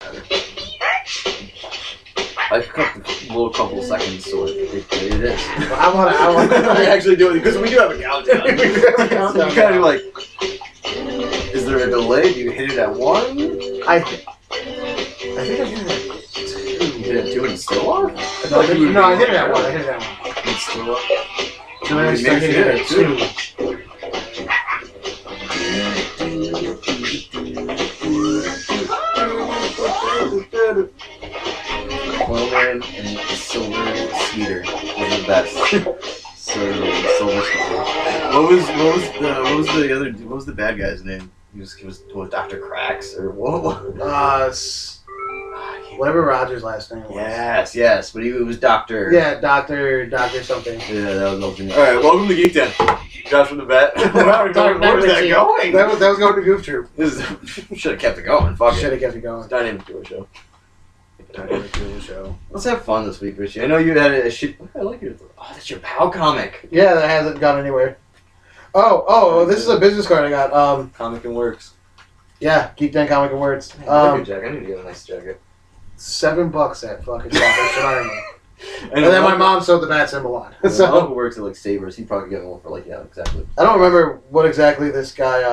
I cut the little couple of seconds so it is. I want to actually do it because we do have a countdown. We do have a countdown. You kind of like, is there a delay? Do you hit it at 1? I think I hit it at 2. You hit it at 2 and it's still off? No, I hit it at 1. It's still up. So maybe I hit it at 2. Coilman and Silver Skeeter was the best. Silver Skeeter. What was the bad guy's name? He was Dr. Cracks or what? Whatever Roger's last name was. Yes, but he was Doctor. Yeah, Doctor something. Yeah, that was ultimate. All right, welcome to Geek Den. JoshuaTheBat. Where's that going? That was going to Goof Troop. Should have kept it going. Fuck it. Should have kept it going. Dynamic Duo Show. Show. Let's have fun this week, Richie. I know you had a shit. I like your. Oh, that's your pal comic. Yeah, that hasn't gone anywhere. Oh, this is a business card I got. Comic and Works. Yeah, Geek Den Comic and Words. I like your jacket. I need to get a nice jacket. $7 at fucking Salvation Army. And then my mom sewed the bat symbol on. So my uncle works at like Savers. He'd probably get one for like exactly. I don't remember what exactly this guy.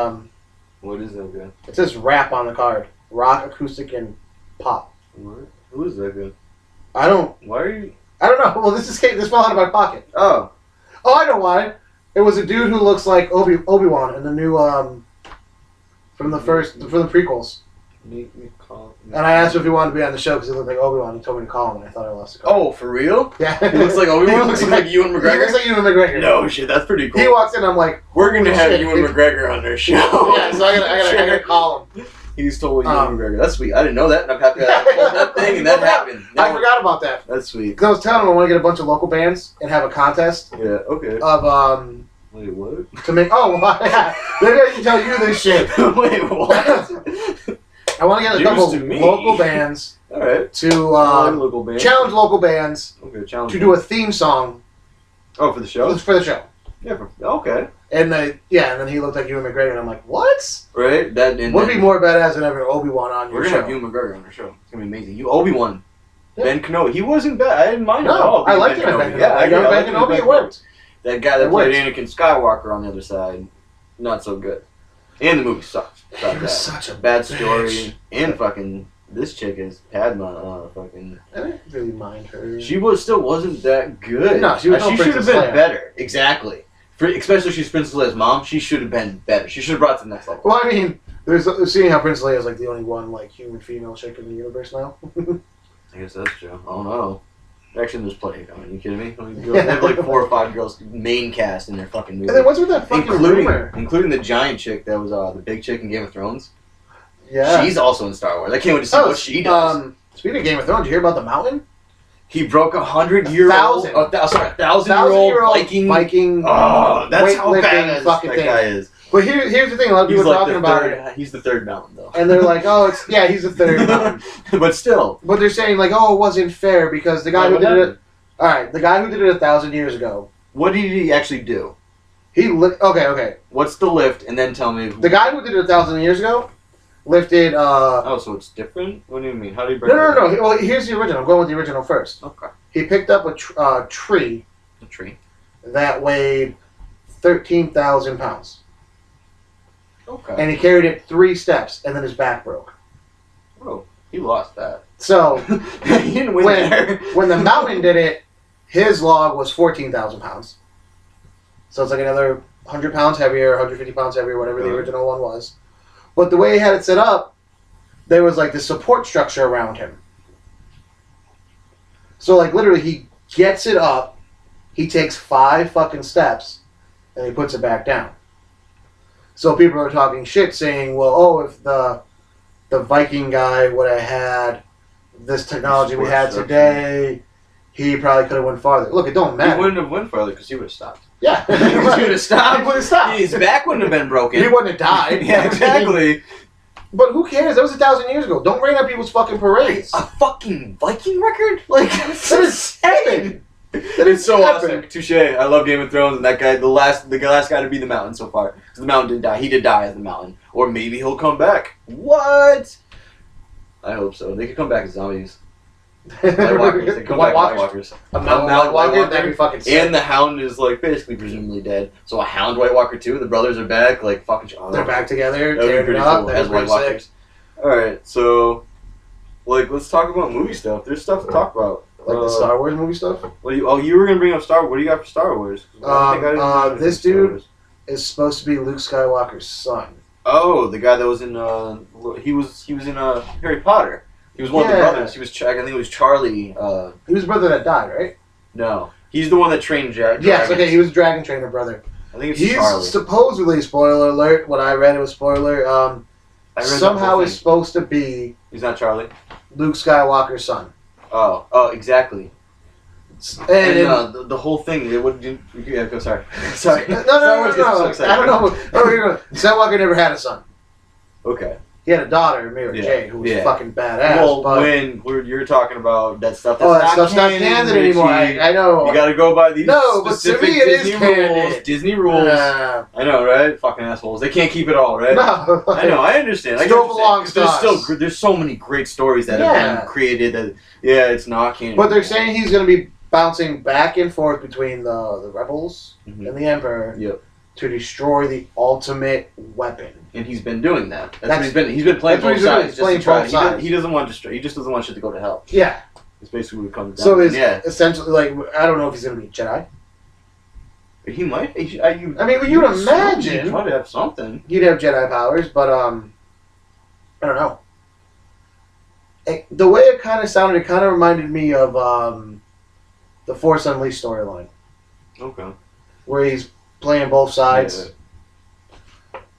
What is that guy? It says rap on the card. Rock, acoustic, and pop. What? Who is that guy? I don't. Why are you? I don't know. Well, this fell out of my pocket. Oh, I know why. It was a dude who looks like Obi-Wan in the new from the prequels. And I asked him if he wanted to be on the show because he looked like Obi-Wan. He told me to call him, and I thought I lost the call. Oh, for real? Yeah. He looks like Obi-Wan? He looks like Ewan McGregor? He looks like Ewan McGregor. No shit, that's pretty cool. He walks in, I'm like, we're going to have Ewan McGregor on our show. Yeah, so I gotta call him. He's totally Ewan McGregor. That's sweet. I didn't know that, and I'm happy I pulled that thing, and that happened. I forgot about that. That's sweet. Because I was telling him I want to get a bunch of local bands and have a contest. Yeah, okay. Of, Wait, what? To make, maybe I can tell you this shit. Wait, what? I want to get a couple local bands to local bands. Challenge local bands to do a theme song. Oh, for the show? For the show. Yeah, okay. And then he looked like Ewan McGregor, and I'm like, what? Right? Would be more badass than having Obi-Wan on your show. We're going to have Ewan McGregor on our show. It's going to be amazing. You Obi-Wan. Yeah. Ben Kenobi. He wasn't bad. I didn't mind him at all. I liked him at Ben Kenobi. Yeah, I Ben Kenobi, it worked. That guy that played Anakin Skywalker on the other side, not so good. And the movie sucked. It was such a bad story. And fucking this chick is Padma. Fucking. I didn't really mind her. She wasn't that good. No, she should have been better. Exactly. Especially she's Princess Leia's mom. She should have been better. She should have brought it to the next level. Well, I mean, seeing how Princess Leia is like the only one like human female chick in the universe now. I guess that's true. I don't know. Actually, there's plenty of them. Are you kidding me? They have like 4 or 5 girls main cast in their fucking movie. And then what's with that fucking rumor? Including the giant chick that was the big chick in Game of Thrones. Yeah. She's also in Star Wars. I can't wait to see what she does. Speaking of Game of Thrones, did you hear about the Mountain? He broke 1,000-year-old 1,000-year-old Viking. Oh, that's how bad that guy is. But here's the thing, a lot of people are talking about it. He's the third mountain, though. And they're like, he's the third mountain. But still. But they're saying, like, it wasn't fair because the guy who did it... Alright, the guy who did it 1,000 years ago... What did he actually do? Okay. What's the lift? And then tell me... The guy who did it 1,000 years ago lifted... Oh, so it's different? What do you mean? How do you break it? No. Well, here's the original. I'm going with the original first. Okay. He picked up a tree... A tree? That weighed 13,000 pounds. Okay. And he carried it 3 steps, and then his back broke. Oh, he lost that. So, he didn't win there. When the mountain did it, his log was 14,000 pounds. So it's like another 100 pounds heavier, 150 pounds heavier, whatever the original one was. But the way he had it set up, there was like this support structure around him. So like literally he gets it up, he takes 5 fucking steps, and he puts it back down. So people are talking shit saying, well, if the Viking guy would have had this technology we had today, he probably could have went farther. Look, it don't matter. He wouldn't have went farther because he would have stopped. Yeah. He would have stopped. He would have stopped. His back wouldn't have been broken. He wouldn't have died. Yeah, exactly. But who cares? That was 1,000 years ago. Don't rain on people's fucking parades. A fucking Viking record? Like, that is epic. That is so awesome. Touche. I love Game of Thrones, and that guy, the last guy to be the Mountain so far. Because the Mountain did die. He did die as the Mountain. Or maybe he'll come back. What? I hope so. They could come back as zombies. White Walkers. They come back as White Walkers. A Mountain White Walker? That'd be fucking sick. And the Hound is, like, basically presumably dead. So a Hound White Walker, too. The brothers are back. Like, fucking... They're back together. That would be pretty cool. As White Walkers. Alright, so... Like, let's talk about movie stuff. There's stuff to talk about. Like the Star Wars movie stuff? You were going to bring up Star Wars. What do you got for Star Wars? This dude is supposed to be Luke Skywalker's son. Oh, the guy that was in, he was in, Harry Potter. He was one of the brothers. He was, I think it was Charlie, He was the brother that died, right? No. He's the one that trained dragons. Yes, okay, he was a dragon trainer brother. I think it's Charlie. He's supposedly, spoiler alert, what I read it was spoiler, somehow is supposed to be... He's not Charlie? Luke Skywalker's son. Oh, exactly. And the whole thing, it would... Yeah, go, sorry. Sorry. No. I don't know. Skywalker never had a son. Okay. He had a daughter, Mary Jane, who was fucking badass. Well, but when you're talking about that stuff that's not canon anymore. I know. You gotta go by these specific but to me it Disney is rules. canon. Disney rules. I know, right? Fucking assholes. They can't keep it all, right? No. I know, I understand. Still belongs to us. There's so many great stories that have been created that, it's not canon. But they're saying he's gonna be bouncing back and forth between the rebels and the Emperor to destroy the ultimate weapon. And he's been doing that. He's been playing both sides. He doesn't want to. He just doesn't want shit to go to hell. Yeah. It's basically what it comes down. So it's essentially like I don't know if he's gonna be a Jedi. He might. I mean, you'd imagine he'd try to have something. He'd have Jedi powers, but I don't know. The way it kind of sounded, it kind of reminded me of the Force Unleashed storyline. Okay. Where he's playing both sides. Yeah.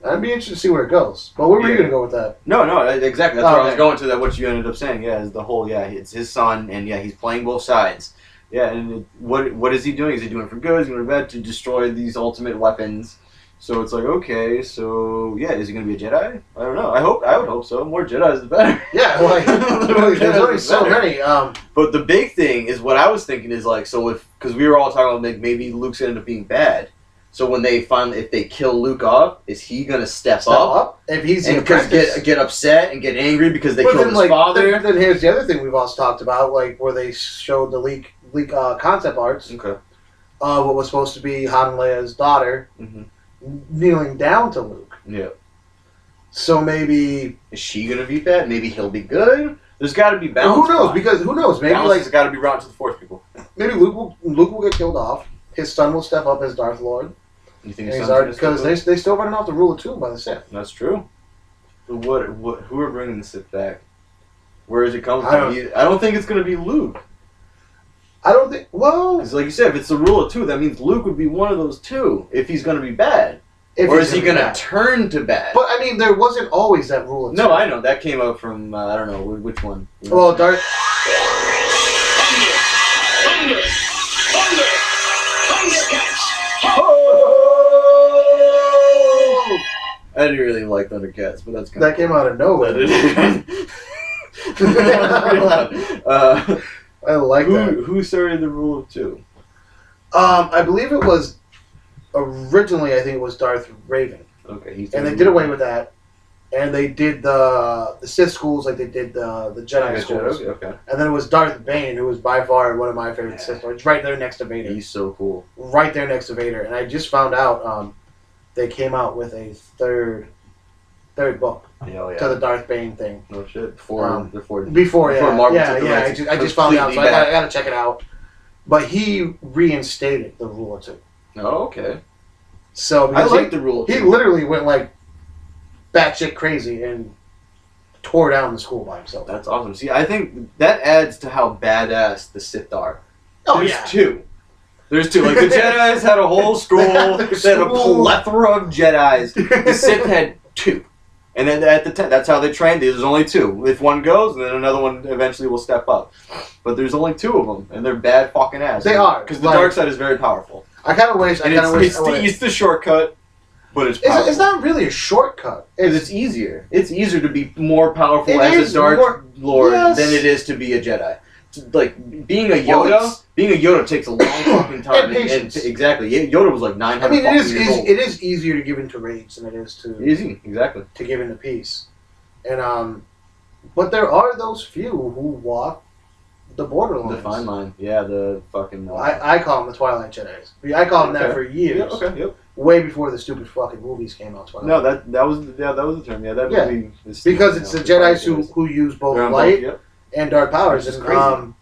I'd be interested to see where it goes. But where were you going to go with that? No, exactly. That's where I was going to. That what you ended up saying, is the whole, it's his son, and he's playing both sides. Yeah, and what is he doing? Is he doing it for good? Is he doing it for bad? To destroy these ultimate weapons. So it's like, okay, so is he going to be a Jedi? I don't know. I would hope so. More Jedis the better. Yeah, like there's only so many. But the big thing is what I was thinking is like, so because we were all talking about like maybe Luke's going to end up being bad. So when if they kill Luke off, is he gonna step up? If he's and get upset and get angry because they killed his father? Then here's the other thing we've also talked about, like where they showed the leak concept arts. Okay. What was supposed to be Han and Leia's daughter kneeling down to Luke. Yeah. So maybe is she gonna be bad? Maybe he'll be good. There's got to be balance. Who knows? Because who knows? Maybe balance has got to be brought to the Force people. Maybe Luke will get killed off. His son will step up as Darth Lord. You think his son because they still running off the rule of two by the Sith. That's true. But who are bringing the Sith back? Where is it coming from? I don't think it's going to be Luke. I don't think. Well, because like you said, if it's the rule of two, that means Luke would be one of those two. If he's going to be bad, or is he going to turn to bad? But I mean, there wasn't always that rule of two. No, I know that came up from I don't know which one. You know? Well, Darth. I didn't really like Thundercats, but that's kind that came out of nowhere. I like that. Who started the rule of two? I believe it was originally. I think it was Darth Raven. Okay, and they did away with that, and they did the Sith schools like they did the Jedi schools. Okay. And then it was Darth Bane, who was by far one of my favorite Sith Lords, right there next to Vader. He's so cool. Right there next to Vader, and I just found out they came out with a third book to the Darth Bane thing. No shit. Before Marvel I just found out, so I gotta check it out. But he reinstated the rule of two. Oh, okay. So I like the rule of two. He literally went like batshit crazy and tore down the school by himself. That's awesome. See, I think that adds to how badass the Sith are. There's two. Like the Jedi's had a whole school. They had a plethora of Jedi's. The Sith had two. And then at the time, that's how they trained. There's only two. If one goes, then another one eventually will step up. But there's only two of them, and they're bad fucking ass. They are. Because the dark side is very powerful. I kind of wish... It's the shortcut, but it's powerful. It's not really a shortcut. It's easier. It's easier to be more powerful as a Dark Lord than it is to be a Jedi. Like, being a Yoda takes a long fucking time. And patience. Exactly. Yoda was like 900 years old. It is easier to give into rage than it is to... Easy, exactly. To give into peace. And But there are those few who walk the borderline. The fine line. Yeah, the fucking... I call them the Twilight Jedis. I call them that for years. Yeah, okay, yep. Way before the stupid fucking movies came out. Twilight. No, that was the term. Yeah, that movie is... Because it's the Jedis who use both light and dark powers. Which is crazy.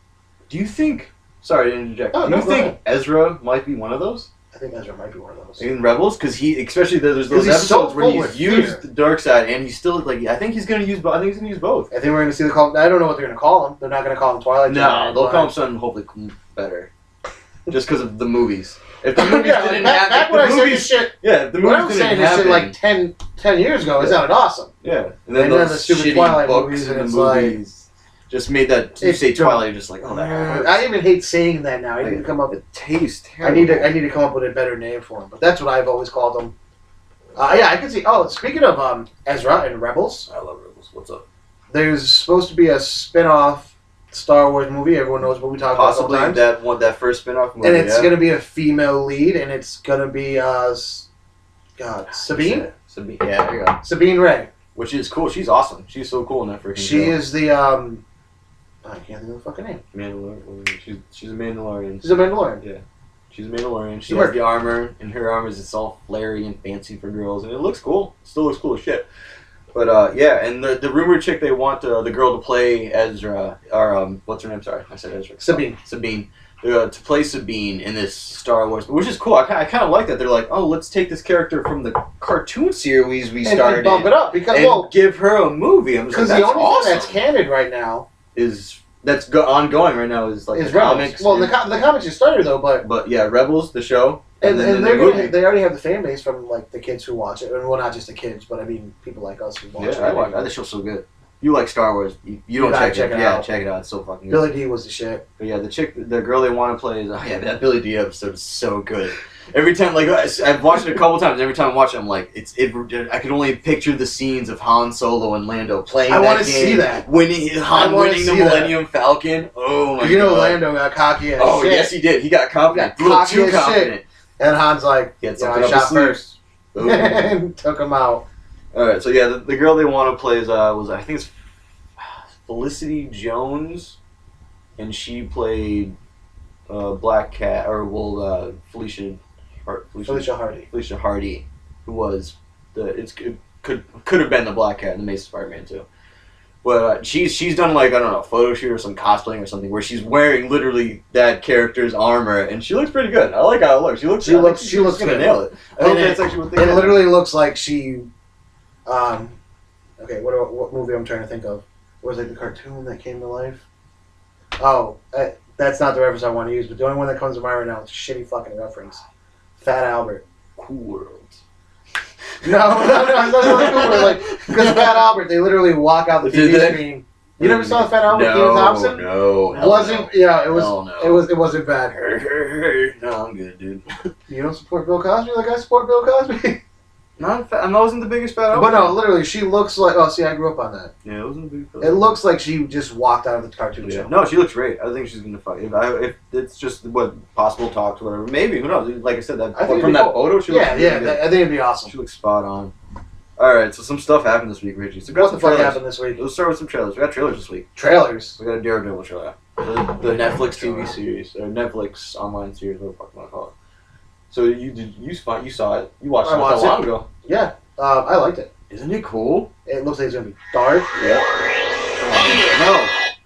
Do you think... Sorry to interject. Oh, do you think Ezra might be one of those? I think Ezra might be one of those. In Rebels? Because especially there's those episodes where he's used the dark side and he's still, like, I think he's going to use both. I think he's going to use both. I think we're going to see I don't know what they're going to call him. They're not going to call him Twilight. No, they'll call him something hopefully better. Just because of the movies. If the movies didn't happen... Back when I said this shit... Yeah, if the movies didn't happen... Like 10 years ago, it sounded awesome. Yeah. And then those stupid Twilight movies and it's like... Just made that you say Twilight, you're just like, oh, that hurts. I even hate saying that now. I need to come up. It tastes terrible. I need to come up with a better name for him. But that's what I've always called him. Yeah, I can see. Oh, speaking of Ezra and Rebels, I love Rebels. What's up? There's supposed to be a spin-off Star Wars movie. Everyone knows what we talk about sometimes. that first spin-off movie. And it's gonna be a female lead, and it's gonna be Sabine. Sabine. Yeah, there you go. Sabine Wray. Which is cool. She's awesome. She's so cool in that freaking She is the I can't think of the fucking name. Mandalorian. She's a Mandalorian. She's a Mandalorian. Yeah. She's a Mandalorian. She has the armor, and her armor is all flary and fancy for girls, and it looks cool. It still looks cool as shit. But, yeah, and the rumored chick they want the girl to play Ezra, or, what's her name? Sorry, I said Ezra. Sabine. Sabine. To play Sabine in this Star Wars, which is cool. I kind of like that. They're like, oh, let's take this character from the cartoon series we started and bump it up because give her a movie. Because the only thing that's canon right now that's ongoing right now is the comics. Well, the comics just started though, but yeah, Rebels the show, and they already have the fan base from like the kids who watch it, and well, not just the kids, but I mean people like us who watch it. Yeah, I watch. The show's so good. You like Star Wars? You don't check it out. Yeah, check it out. It's so fucking good. Billy D was the shit. But yeah, the girl they want to play is that Billy D episode is so good. Every time, like I've watched it a couple times. Every time I watch it, I'm like, I can only picture the scenes of Han Solo and Lando playing. I want to see that winning the Millennium Falcon. Oh my god! You know Lando got cocky as shit. Oh yes, he did. He got confident. He got cocky as shit. And Han's like, I shot first, and took him out. All right, so yeah, the girl they want to play is I think it's Felicity Jones, and she played Black Cat Felicia Hardy, who was could have been the Black Cat in the Amazing Spider-Man too. But she's done like, I don't know, a photo shoot or some cosplaying or something where she's wearing literally that character's armor, and she looks pretty good. I like how it looks. She looks gonna good. nail it. I hope that's actually what they It literally looks like she. Okay, what movie I'm trying to think of? Was like the cartoon that came to life? Oh, that's not the reference I want to use, but the only one that comes to mind right now is a shitty fucking reference. Fat Albert. Cool World. No, it's not Cool World. Like, because Fat Albert, they literally walk out the TV screen. You never saw Fat Albert? Keith Thompson? No. It wasn't. Yeah, it was. It wasn't bad. No, I'm good, dude. You don't support Bill Cosby like I support Bill Cosby? I wasn't the biggest Fat Albert. But no, literally, she looks like. Oh, see, I grew up on that. Yeah, it wasn't the biggest. It looks like she just walked out of the cartoon show. No, she looks great. I think she's gonna fight. If it's just what possible talks, whatever. Maybe, who knows? Like I said, from that photo, she looks really good. I think it'd be awesome. She looks spot on. All right, so some stuff happened this week, Richie. So what the fuck happened this week? Let's start with some trailers. We got trailers this week. Trailers. We got a DareDevil trailer. The Netflix TV series or Netflix online series, whatever the fuck you want to call it. So you saw it. You watched it not that long ago. Yeah. I liked it. Isn't it cool? It looks like it's gonna be dark. Yeah.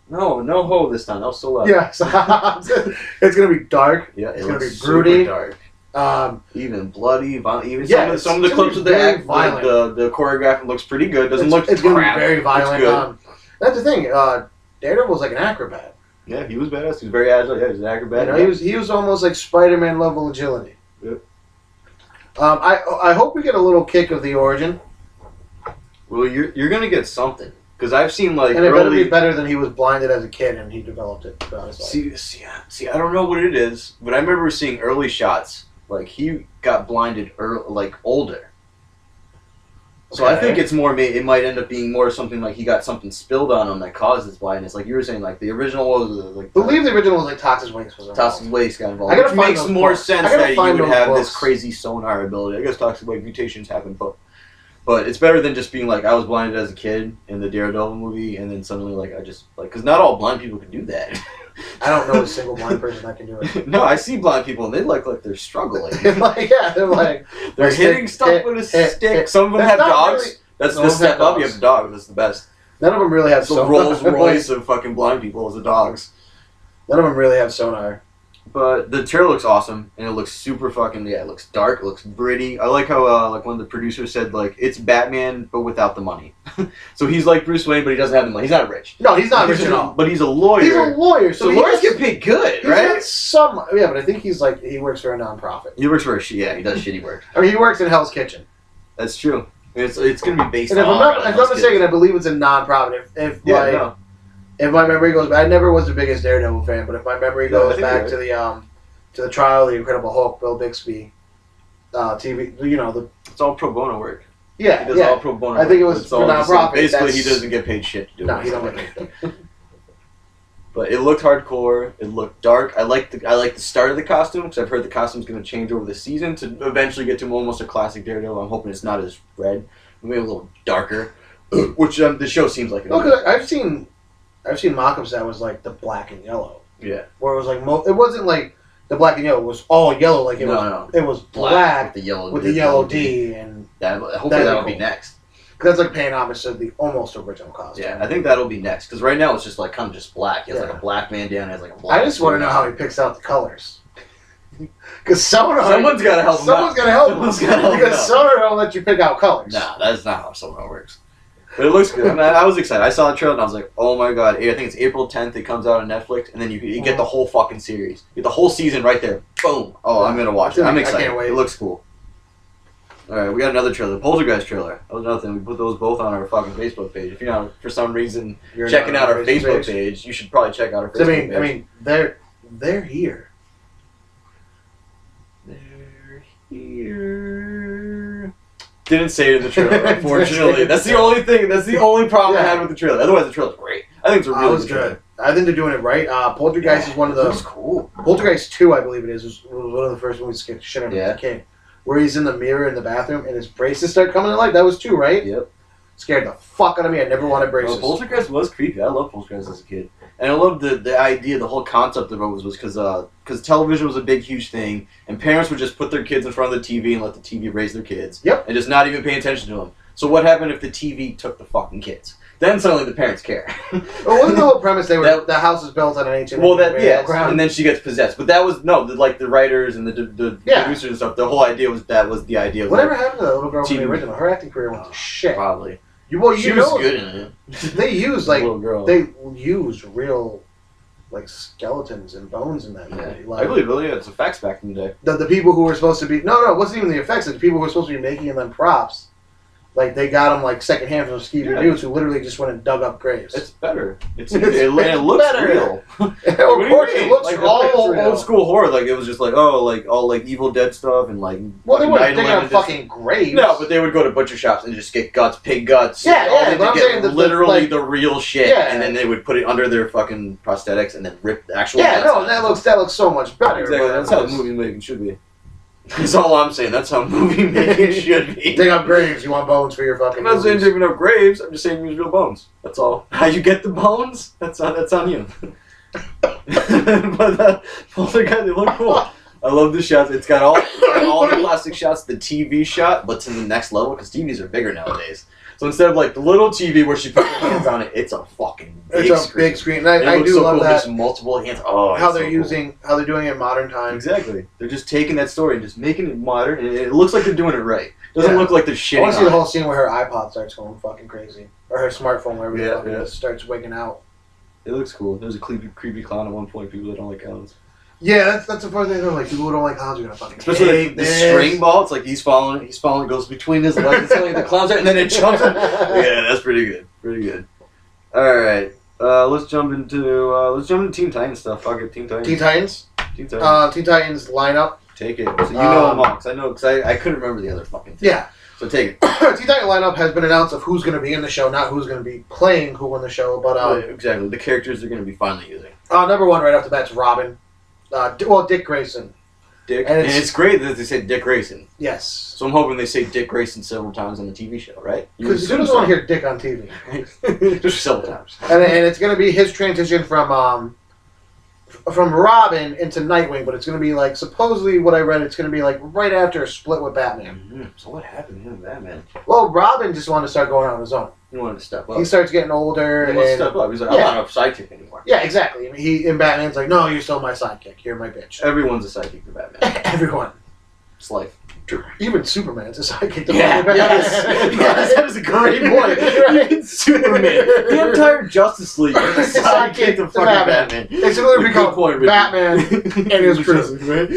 No ho this time. That was so loud. Yeah. It's gonna be dark. Yeah. It's gonna be broody. Dark. Even bloody, violent. Even some of the clips of the choreography looks pretty good. It's gonna be very violent. That's the thing. Daredevil was like an acrobat. Yeah, he was badass. He was very agile. Yeah, he was an acrobat. You know, he was almost like Spider-Man level agility. Yep. I hope we get a little kick of the origin. Well, you're gonna get something because I've seen like and it better be better than he was blinded as a kid and he developed it. See, I don't know what it is, but I remember seeing early shots. Like he got blinded older. So I think it's more. It might end up being more something like he got something spilled on him that causes blindness. Like you were saying, like the original was like. I believe the original was like toxic waste was involved. Toxic waste got involved. Which makes more sense that you would have this crazy sonar ability. I guess toxic waste mutations happen, but But it's better than just being like, I was blinded as a kid in the Daredevil movie, and then suddenly, like, I just, like, because not all blind people can do that. I don't know a single blind person that can do it. No, I see blind people, and they look like they're struggling. Like, yeah, they're like... They're hitting stuff with a stick. Some of them have dogs. Really, That's the step up. You have a dog. That's the best. None of them really have sonar. The Rolls Royce of fucking blind people is the dogs. None of them really have sonar. But the trailer looks awesome, and it looks super fucking, it looks dark, it looks gritty. I like how, like, one of the producers said, like, it's Batman, but without the money. So he's like Bruce Wayne, but he doesn't have the money. He's not rich. No, he's not rich at all. But he's a lawyer. He's a lawyer, so lawyers get paid good, right? Yeah, but I think he's like, he works for a nonprofit. He works for a, he does shitty work. I mean, he works in Hell's Kitchen. That's true. It's going to be based and on... if I'm not mistaken, I believe it's a nonprofit. If my memory goes back, I never was the biggest Daredevil fan, but if my memory goes back to the trial of the Incredible Hulk, Bill Bixby, TV, you know, it's all pro bono work. Yeah, he does all pro bono work. I think it was for nonprofit. Basically, he doesn't get paid shit to do it. No, he don't get paid. But it looked hardcore. It looked dark. I like the start of the costume, because I've heard the costume's going to change over the season to eventually get to almost a classic Daredevil. I'm hoping it's not as red, maybe a little darker, which the show seems like. Okay, I've seen mock-ups that was like the black and yellow. Yeah. Where it was like it wasn't like the black and yellow. It was all yellow. Like it was black with the yellow D, and hopefully that'll be next. Because that's like paying homage to the almost original costume. Yeah, I think that'll be next. Because right now it's just like kind of just black. He has like a black bandana. He has like a black. I just want to know how he picks out the colors. Because someone's got to help him. Someone's got to help him. Because sonar don't let you pick out colors. No, that's not how sonar works. But it looks good. I mean, I was excited. I saw the trailer and I was like, oh my god. I think it's April 10th. It comes out on Netflix. And then you get the whole fucking series. You get the whole season right there. Boom. Oh, I'm going to watch it. I'm excited. I can't wait. It looks cool. Alright, we got another trailer. The Poltergeist trailer. That was another thing. We put those both on our fucking Facebook page. If you're not, for some reason, checking out our Facebook page, you should probably check out our Facebook page. I mean, they're here. They're here. Didn't say it in the trailer, unfortunately. That's the only thing. That's the only problem I had with the trailer. Otherwise, the trailer's great. I think it's a really good. I think they're doing it right. Poltergeist is one of those. Cool. Poltergeist 2, I believe it is, was one of the first movies to get shit out of the kid. Where he's in the mirror in the bathroom and his braces start coming to life. That was 2, right? Yep. Scared the fuck out of me. I never wanted braces. Poltergeist was creepy. I loved Poltergeist as a kid. And I loved the idea, the whole concept of it was because television was a big, huge thing, and parents would just put their kids in front of the TV and let the TV raise their kids. Yep. And just not even pay attention to them. So what happened if the TV took the fucking kids? Then suddenly the parents care. Well, wasn't the whole premise the house is built on an ancient ground, and then she gets possessed. But that was the writers and the producers and stuff. The whole idea was the idea. Whatever happened to that little girl from the original? Her acting career went to shit. Probably. She was good in it. They used real skeletons and bones in that movie. I believe it's effects back in the day. The people who were supposed to be it wasn't even the effects. The people who were supposed to be making them props. Like, they got them, secondhand from Scooby Doo, who literally just went and dug up graves. It's better. It looks better. Real. Of course, it looks all old school horror. Like, it was just all Evil Dead stuff and Well, they weren't digging up fucking graves. No, but they would go to butcher shops and just get guts, pig guts. Yeah, but I'm saying literally the real shit, and then they would put it under their fucking prosthetics and then rip the actual. Yeah, no, that looks so much better. Exactly, that's how movie making should be. That's all I'm saying. That's how movie making should be. Dig up graves. You want bones for your fucking I'm not saying digging up graves. I'm just saying use real bones. That's all. How you get the bones? That's on you. But Poltergeist, they look cool. I love the shots. It's got all the classic shots. The TV shot, but to the next level because TVs are bigger nowadays. So instead of the little TV where she puts her hands on it, it's a fucking big screen. Big screen. And I do love that. There's multiple hands. Oh, how they're doing it in modern times. Exactly. They're just taking that story and just making it modern, and it looks like they're doing it right. It doesn't look like they're shitting. I want to see the whole scene where her iPod starts going fucking crazy, or her smartphone, wherever it starts waking out. It looks cool. There's a creepy clown at one point. People that don't like clowns. Yeah, that's the part they don't like. People who don't like clowns are gonna fucking especially the string ball. It's like he's falling, goes between his legs, and the clown's there, and then it jumps. Yeah, that's pretty good. All right, let's jump into Teen Titans stuff. Fuck it, Teen Titans. Teen Titans lineup. Take it. So you know them all, because I couldn't remember the other fucking thing. Yeah. So take it. Teen Titan lineup has been announced of who's going to be in the show, not who's going to be playing who in the show, but exactly the characters they're going to be finally using. Number one right off the bat is Robin. Dick Grayson. Dick. And And it's great that they say Dick Grayson. Yes. So I'm hoping they say Dick Grayson several times on the TV show, right? Because you don't want to hear Dick on TV. Just several times. And it's going to be his transition from Robin into Nightwing, but it's going to be like, supposedly what I read, it's going to be like right after a split with Batman. Mm-hmm. So what happened to him and Batman? Well, Robin just wanted to start going out on his own. He wanted to step up. He starts getting older. He wants to step up. He's like, I'm not a sidekick anymore. Yeah, exactly. I mean, and Batman's like, no, you're still my sidekick. You're my bitch. Everyone's a sidekick to Batman. Everyone. It's life. Even Superman's a sidekick to Yeah, Batman. yes, that is a great point. Even Superman. The entire Justice League is a sidekick to fucking Batman. It's literally become Batman and his crew. Right?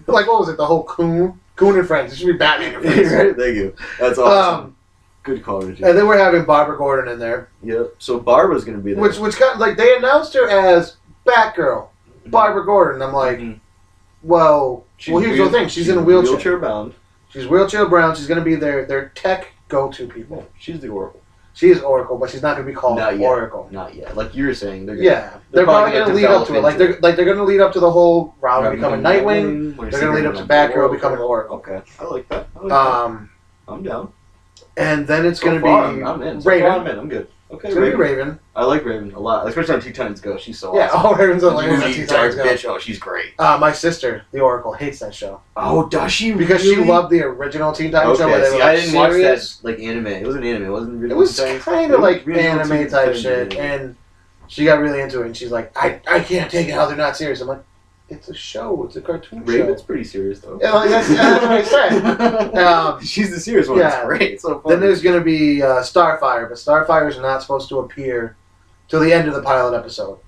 Like, what was it? The whole Coon and Friends. It should be Batman and Friends. Right, thank you. That's awesome. Good call, Richie. And then we're having Barbara Gordon in there. Yep. So Barbara's going to be there. Which kind of, like, they announced her as Batgirl, Barbara Gordon. I'm like, well, here's the thing. She's in a wheelchair. Wheelchair bound. She's wheelchair bound. She's going to be their tech go-to people. She's the Oracle. She is Oracle, but she's not going to be called Oracle. Not yet. Like you were saying, they're probably going to lead up to it. Like they're going to lead up to the whole Robin becoming Nightwing. They're going to lead up to Batgirl becoming Oracle. Okay, I like that. I'm down. And then it's going to be I'm in. Raven. I'm good. Okay, it's going to be Raven. I like Raven a lot, especially on Teen Titans Go. She's so awesome. Yeah, Raven's hilarious on Teen Titans Go. Bitch. Oh, she's great. My sister, the Oracle, hates that show. Oh, does she? Because she loved the original Teen Titans show. Where they were I didn't watch that like anime. It was an anime. It wasn't really. It was kind of like anime type shit, and she got really into it. And she's like, I can't take it how they're not serious. I'm like, it's a show. It's a cartoon show. Raven's pretty serious though. Yeah, like, that's what I said. She's the serious one. Yeah. It's great. It's so funny. Then there's going to be Starfire, but Starfire is not supposed to appear till the end of the pilot episode.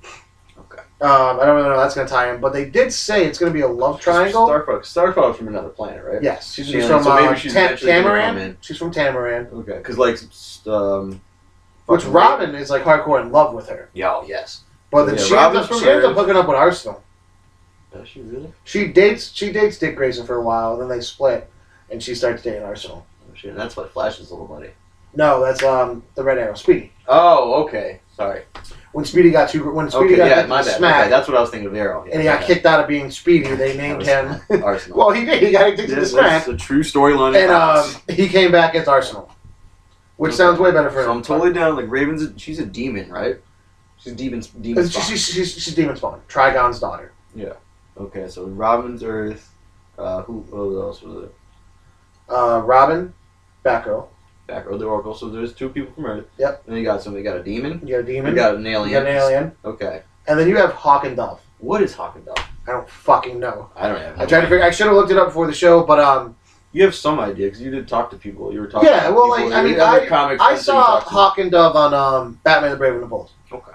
Okay. I don't really know how that's going to tie in, but they did say it's going to be a love triangle. Starfire's from another planet, right? Yes, she's from Tamaran. She's from Tamaran. Okay, because like, which Robin is like hardcore in love with her. Yeah, yes. But then she ends up hooking up with Arsenal. Does she really? She dates Dick Grayson for a while, then they split, and she starts dating Arsenal. Oh shit! That's what Flash's little buddy. No, that's the Red Arrow, Speedy. Oh, okay. Sorry. When Speedy got my bad. Smack, okay, that's what I was thinking of Arrow. Yeah, and he got kicked out of being Speedy. They named him Arsenal. Well, he did. He got addicted to Smack. That's a true storyline. And he came back as Arsenal, which sounds way better for him. So I'm totally down. Like she's a demon, right? She's demon. She's Demon Spawn, Trigon's daughter. Yeah. Okay, so Robin's Earth. Who else was it? Robin, Batgirl, the Oracle. So there's two people from Earth. Yep. Then you got somebody. You got a demon. You got a demon. You got an alien. You got an alien. Okay. And then you have Hawk and Dove. What is Hawk and Dove? I don't fucking know. I don't have. I tried to figure. I should have looked it up before the show, but You have some idea because you did talk to people. You were talking. Yeah, to well, people. like I mean, I saw Hawk and Dove on Batman: The Brave and the Bold. Okay.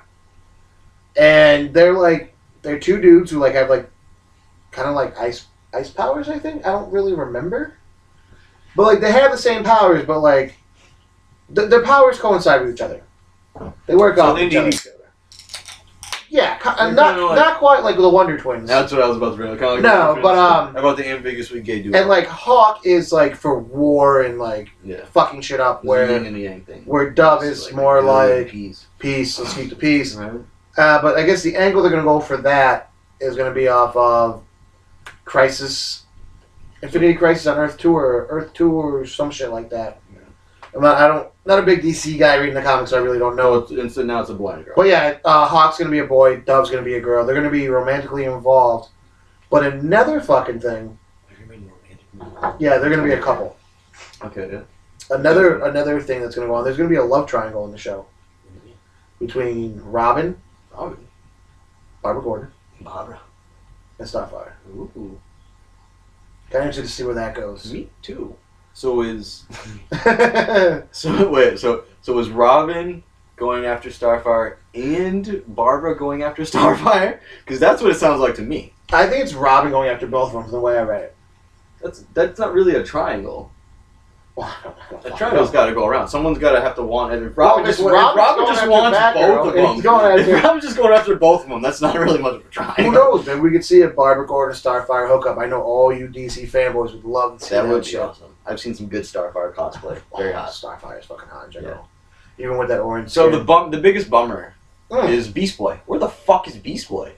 And they're two dudes who have kind of like ice powers. I think I don't really remember, but they have the same powers, but their powers coincide with each other. They work off each other. Yeah, not quite like the Wonder Twins. That's what I was about to bring. Kind of no, but how about the ambiguously gay dude? And Hawk is for war and fucking shit up. Where the yin and the yang thing. Where Dove is more peace. Let's keep the peace. Right. But I guess the angle they're gonna go for that is gonna be off of Infinity Crisis on Earth 2 or some shit like that. Yeah. I'm not a big DC guy reading the comics, so I really don't know. So now it's a boy and a girl. But yeah, Hawk's gonna be a boy, Dove's gonna be a girl. They're gonna be romantically involved. But another fucking thing. Yeah, they're gonna be a couple. Okay. Yeah. Another thing that's gonna go on. There's gonna be a love triangle in the show between Robin, Barbara Gordon, and Starfire. Ooh. Kind of interested to see where that goes. Me too. So is is Robin going after Starfire and Barbara going after Starfire? Because that's what it sounds like to me. I think it's Robin going after both of them, from the way I read it. That's not really a triangle. Well, a triangle's got to go around. Someone's got to have to want it. If Robin just wants both of them. If Robin's just going after both of them, that's not really much of a triangle. Who knows? Maybe we could see a Barbara Gordon Starfire hookup. I know all you DC fanboys would love to see that. That would be awesome. I've seen some good Starfire cosplay. Very hot. Starfire is fucking hot in general. Yeah. Even with that orange. So the biggest bummer is Beast Boy. Where the fuck is Beast Boy?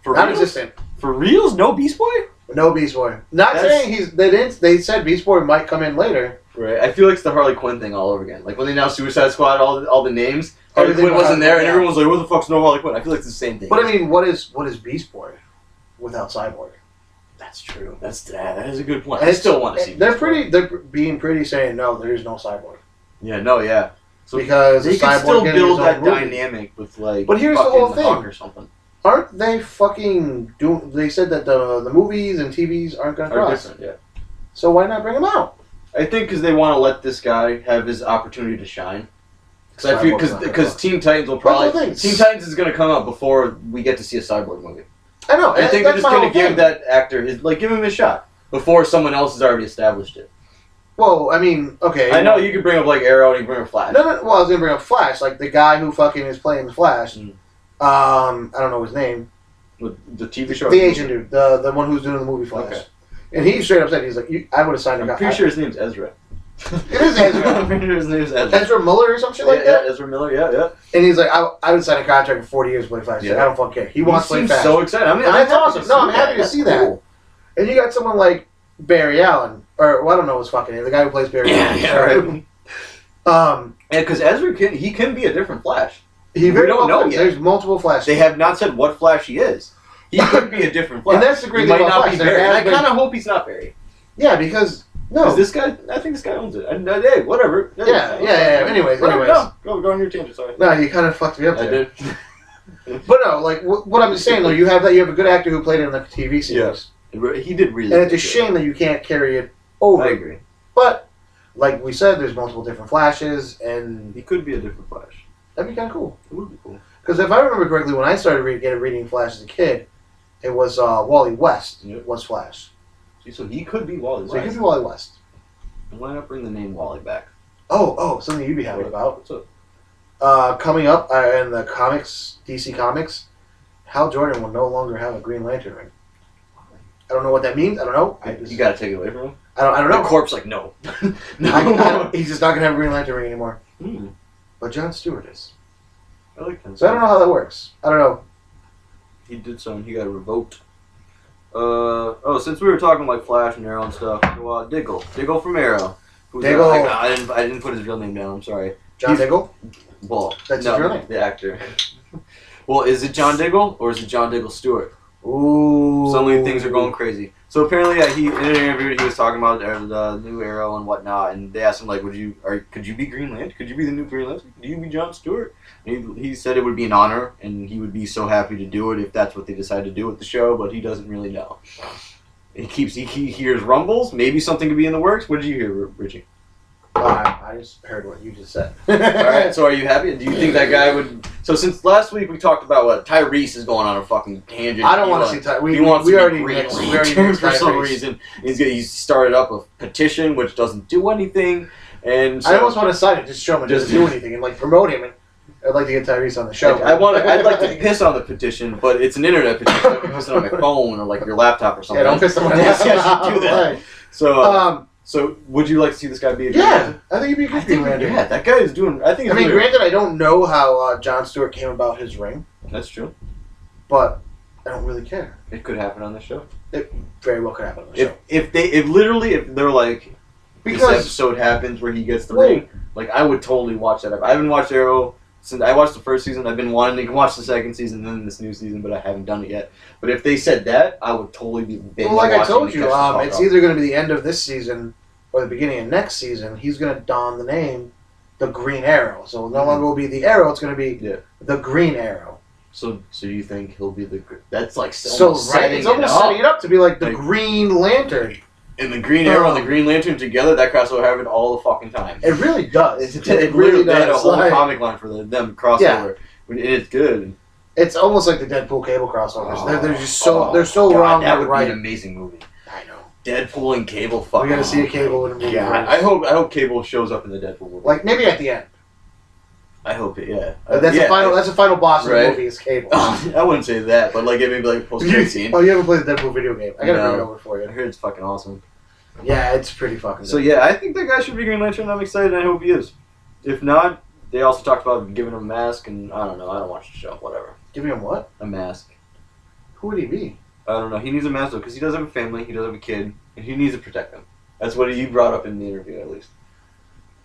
Non-existent. For reals? No Beast Boy? No Beast Boy. Not saying he's. They said Beast Boy might come in later. Right. I feel like it's the Harley Quinn thing all over again. Like when they announced Suicide Squad, all the names, Harley Quinn wasn't there, and everyone was like, "What the fuck's no Harley Quinn?" I feel like it's the same thing. But I mean, what is Beast Boy without Cyborg? That's true. That is a good point. I still want to see. They're being pretty saying no. There is no Cyborg. Yeah. No. Yeah. So because they can still build that dynamic with like. But here's the whole thing. Hawk or something. Aren't they fucking doing? They said that the movies and TVs aren't going to cross. Different, yeah. So why not bring them out? I think because they want to let this guy have his opportunity to shine. Because I feel because Teen Titans will probably Teen Titans is going to come out before we get to see a Cyborg movie. I know. I think they're just going to give that actor give him a shot before someone else has already established it. Well, I mean, okay. I know you could bring up like Arrow and you bring up Flash. No. Well, I was going to bring up Flash, like the guy who fucking is playing the Flash. I don't know his name. The TV show. The Asian dude, the one who's doing the movie Flash. Okay. And he straight up said, he's like, I would have signed a guy. I'm pretty sure his name's Ezra. It is Ezra. I'm pretty sure his name's Ezra. Ezra Miller or some shit like that? Yeah, Ezra Miller, yeah. And he's like, I would sign a contract in 40 years to play Flash. Like, I don't fucking care. He wants to play Flash. So excited. I mean, and that's awesome. No, I'm happy to see that. Cool. And you got someone like Barry Allen, or well, I don't know his fucking name, the guy who plays Barry Allen. Yeah, right. Yeah, because Ezra can be a different Flash. We don't know yet. There's multiple Flashes. They have not said what Flash he is. He could be a different Flash. And that's the great thing about Flash. Barry. And I kind of hope he's not Barry. Yeah, because no, this guy. I think this guy owns it. Hey, whatever. Yeah. Anyways. No, go on your tangent. Sorry. No, you kind of fucked me up there. I did. But no, like what I'm saying though, you have a good actor who played it in the TV series. Yeah. He did really. And it's a shame that you can't carry it over. I agree. But like we said, there's multiple different Flashes, and he could be a different Flash. That'd be kind of cool. It would be cool. Because if I remember correctly, when I started reading Flash as a kid, it was Wally West was Flash. So he could be Wally West. So he could be Wally West. Why not bring the name Wally back? Oh, something you'd be happy about. What's up? Coming up in the comics, DC Comics, Hal Jordan will no longer have a Green Lantern ring. I don't know what that means. I don't know. You gotta take it away from him? I don't know. The corpse like, no. He's just not going to have a Green Lantern ring anymore. Mm. But John Stewart is. I like that. So I don't know how that works. I don't know. He did something. He got revoked. Since we were talking like Flash and Arrow and stuff, Diggle from Arrow. Diggle. I didn't put his real name down. I'm sorry. John Diggle. Well, that's his real name. The actor. Well, is it John Diggle or is it John Diggle Stuwert? Ooh. Suddenly things are going crazy. So apparently, in an interview, he was talking about the new Arrow and whatnot, and they asked him like, could you be Green Lantern? Could you be the new Green Lantern? Could you be John Stewart? And he said it would be an honor, and he would be so happy to do it if that's what they decide to do with the show, but he doesn't really know. He hears rumbles. Maybe something could be in the works. What did you hear, Richie? I just heard what you just said. All right. So are you happy? Do you think that guy would? So since last week we talked about what Tyrese is going on a fucking tangent. I don't want to see Tyrese. We already mixed for some reason. He's started up a petition which doesn't do anything, and so, I almost want to sign it, just show him it doesn't do anything, and like promote him. And I'd like to get Tyrese on the show. I'd like to piss on the petition, but it's an internet petition. I can piss it on my phone or like your laptop or something. Yeah, don't piss on my laptop. I should do that. So. So, would you like to see this guy be a Green Lantern? I think he'd be a good Green Lantern. Yeah, that guy is doing... I mean, granted, I don't know how John Stewart came about his ring. That's true. But I don't really care. It could happen on the show. It very well could happen on the show. If they're like... Because this episode happens where he gets the ring, like, I would totally watch that. I haven't watched Arrow since I watched the first season. I've been wanting to watch the second season and then this new season, but I haven't done it yet. But if they said that, I would totally be binge watching. Well, like I told you, it's either going to be the end of this season or the beginning of next season. He's going to don the name the Green Arrow. So no longer will be the Arrow, it's going to be the Green Arrow. So you think he'll be the... That's like it's almost setting it up to be like the Green Lantern. And the Green Arrow and the Green Lantern together, that crossover happens all the fucking time. It really does. It really does. They had a whole comic line for them crossover. Yeah. And it's good. It's almost like the Deadpool Cable crossovers. They're just so wrong. That would be an amazing movie. I know. Deadpool and Cable. Fuck. We gotta see a Cable in a movie. Yeah, I hope Cable shows up in the Deadpool movie. Like maybe at the end. I hope it. Yeah. That's the final boss of the movie is Cable. I wouldn't say that, but like maybe like a post-credit scene. Oh, you haven't played the Deadpool video game? I gotta bring it over for you. I heard it's fucking awesome. Yeah, it's pretty fucking good. So yeah, I think that guy should be Green Lantern. I'm excited. I hope he is. If not, they also talked about giving him a mask, and I don't know. I don't watch the show. Whatever. Giving him what? A mask. Who would he be? I don't know. He needs a mask though, because he does have a family. He does have a kid, and he needs to protect them. That's what he brought up in the interview, at least.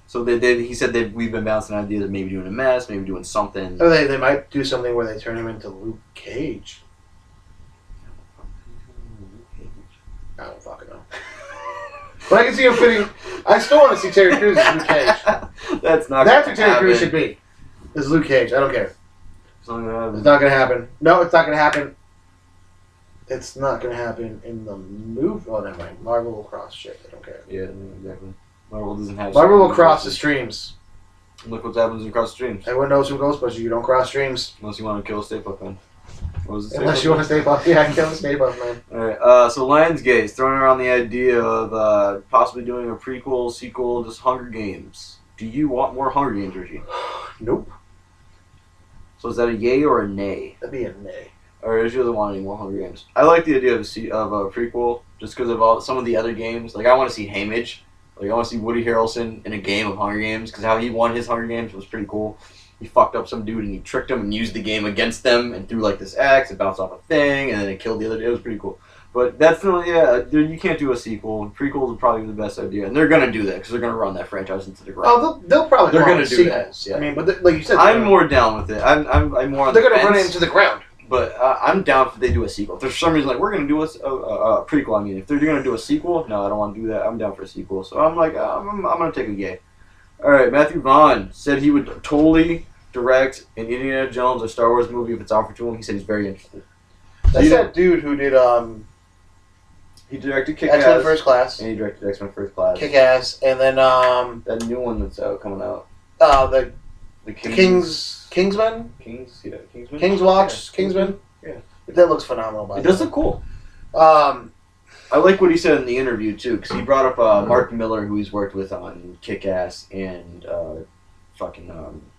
So they did. He said that we've been bouncing ideas of maybe doing a mask, maybe doing something. Or they might do something where they turn him into Luke Cage. I don't fucking know. But I can see him fitting. I still want to see Terry Crews as Luke Cage. That's not. That's what Terry Crews should be. Is Luke Cage. I don't care. It's not gonna happen. It's not gonna happen. No, it's not gonna happen. It's not gonna happen in the movie. Oh, never mind. Marvel will cross shit. I don't care. Yeah, exactly. Marvel doesn't have. Marvel will cross the streams. Look what happens when you cross streams. Everyone knows who Ghostbusters. You don't cross streams. Unless you want to kill a Stay Puft Man. Unless you want to stay puff. Yeah, kill the Stay Puft Man. Alright, so Lionsgate is throwing around the idea of possibly doing a prequel, sequel, just Hunger Games. Do you want more Hunger Games, Richie? Nope. So is that a yay or a nay? That'd be a nay. Or Richie doesn't want any more Hunger Games. I like the idea of a prequel just because of some of the other games. Like, I want to see Haymitch. Like, I want to see Woody Harrelson in a game of Hunger Games because how he won his Hunger Games was pretty cool. He fucked up some dude and he tricked him and used the game against them and threw like this axe and bounced off a thing and then it killed the other dude. It was pretty cool. But that's not, you can't do a sequel. Prequels are probably the best idea. And they're going to do that because they're going to run that franchise into the ground. Oh, they'll probably they're going to do that. Yeah. I mean, but like you said, I'm more down with it. I'm more on they're the going to fence. run it into the ground. But I'm down if they do a sequel. If there's some reason like we're gonna do a prequel, I mean, if they're gonna do a sequel, no, I don't want to do that. I'm down for a sequel. So I'm like, I'm gonna take a yay. All right, Matthew Vaughn said he would totally direct an Indiana Jones or Star Wars movie if it's offered to him. He said he's very interested. That's that dude who did he directed Kick-Ass. X-Men First Class. And he directed X-Men First Class. Kick-Ass, and then that new one that's coming out. The Kingsman. Kingsman. King's Watch. Yeah. Kingsman. Yeah. That looks phenomenal. By it does look cool. I like what he said in the interview too, because he brought up Mark Miller, who he's worked with on Kick-Ass and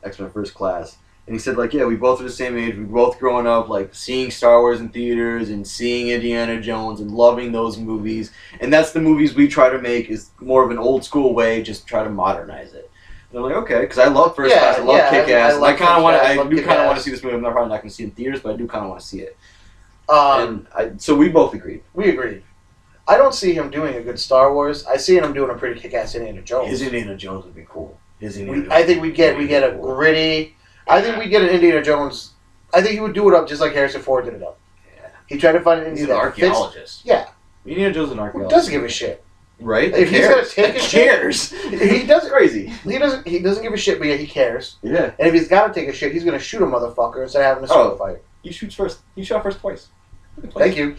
X-Men First Class, and he said like, yeah, we both are the same age. We both growing up like seeing Star Wars in theaters and seeing Indiana Jones and loving those movies, and that's the movies we try to make is more of an old school way, just try to modernize it. And I'm like, okay, because I love First Class, I love Kick-Ass, and I kind of want to. I do kind of want to see this movie. I'm probably not going to see it in theaters, but I do kind of want to see it. So we both agreed. We agreed. I don't see him doing a good Star Wars. I see him doing a pretty kick-ass Indiana Jones. His Indiana Jones would be cool. I think we get a gritty. I think we get an Indiana Jones. I think he would do it up just like Harrison Ford did it up. Yeah. He tried to find an Indiana. He's an archaeologist. Yeah. Indiana Jones is an archaeologist. Who doesn't give a shit? Right? If he's gonna take a shit, he doesn't. Crazy. He doesn't give a shit, but yet he cares. Yeah. And if he's got to take a shit, he's gonna shoot a motherfucker instead of having a sword fight. He shoots first. He shot first twice. Thank you.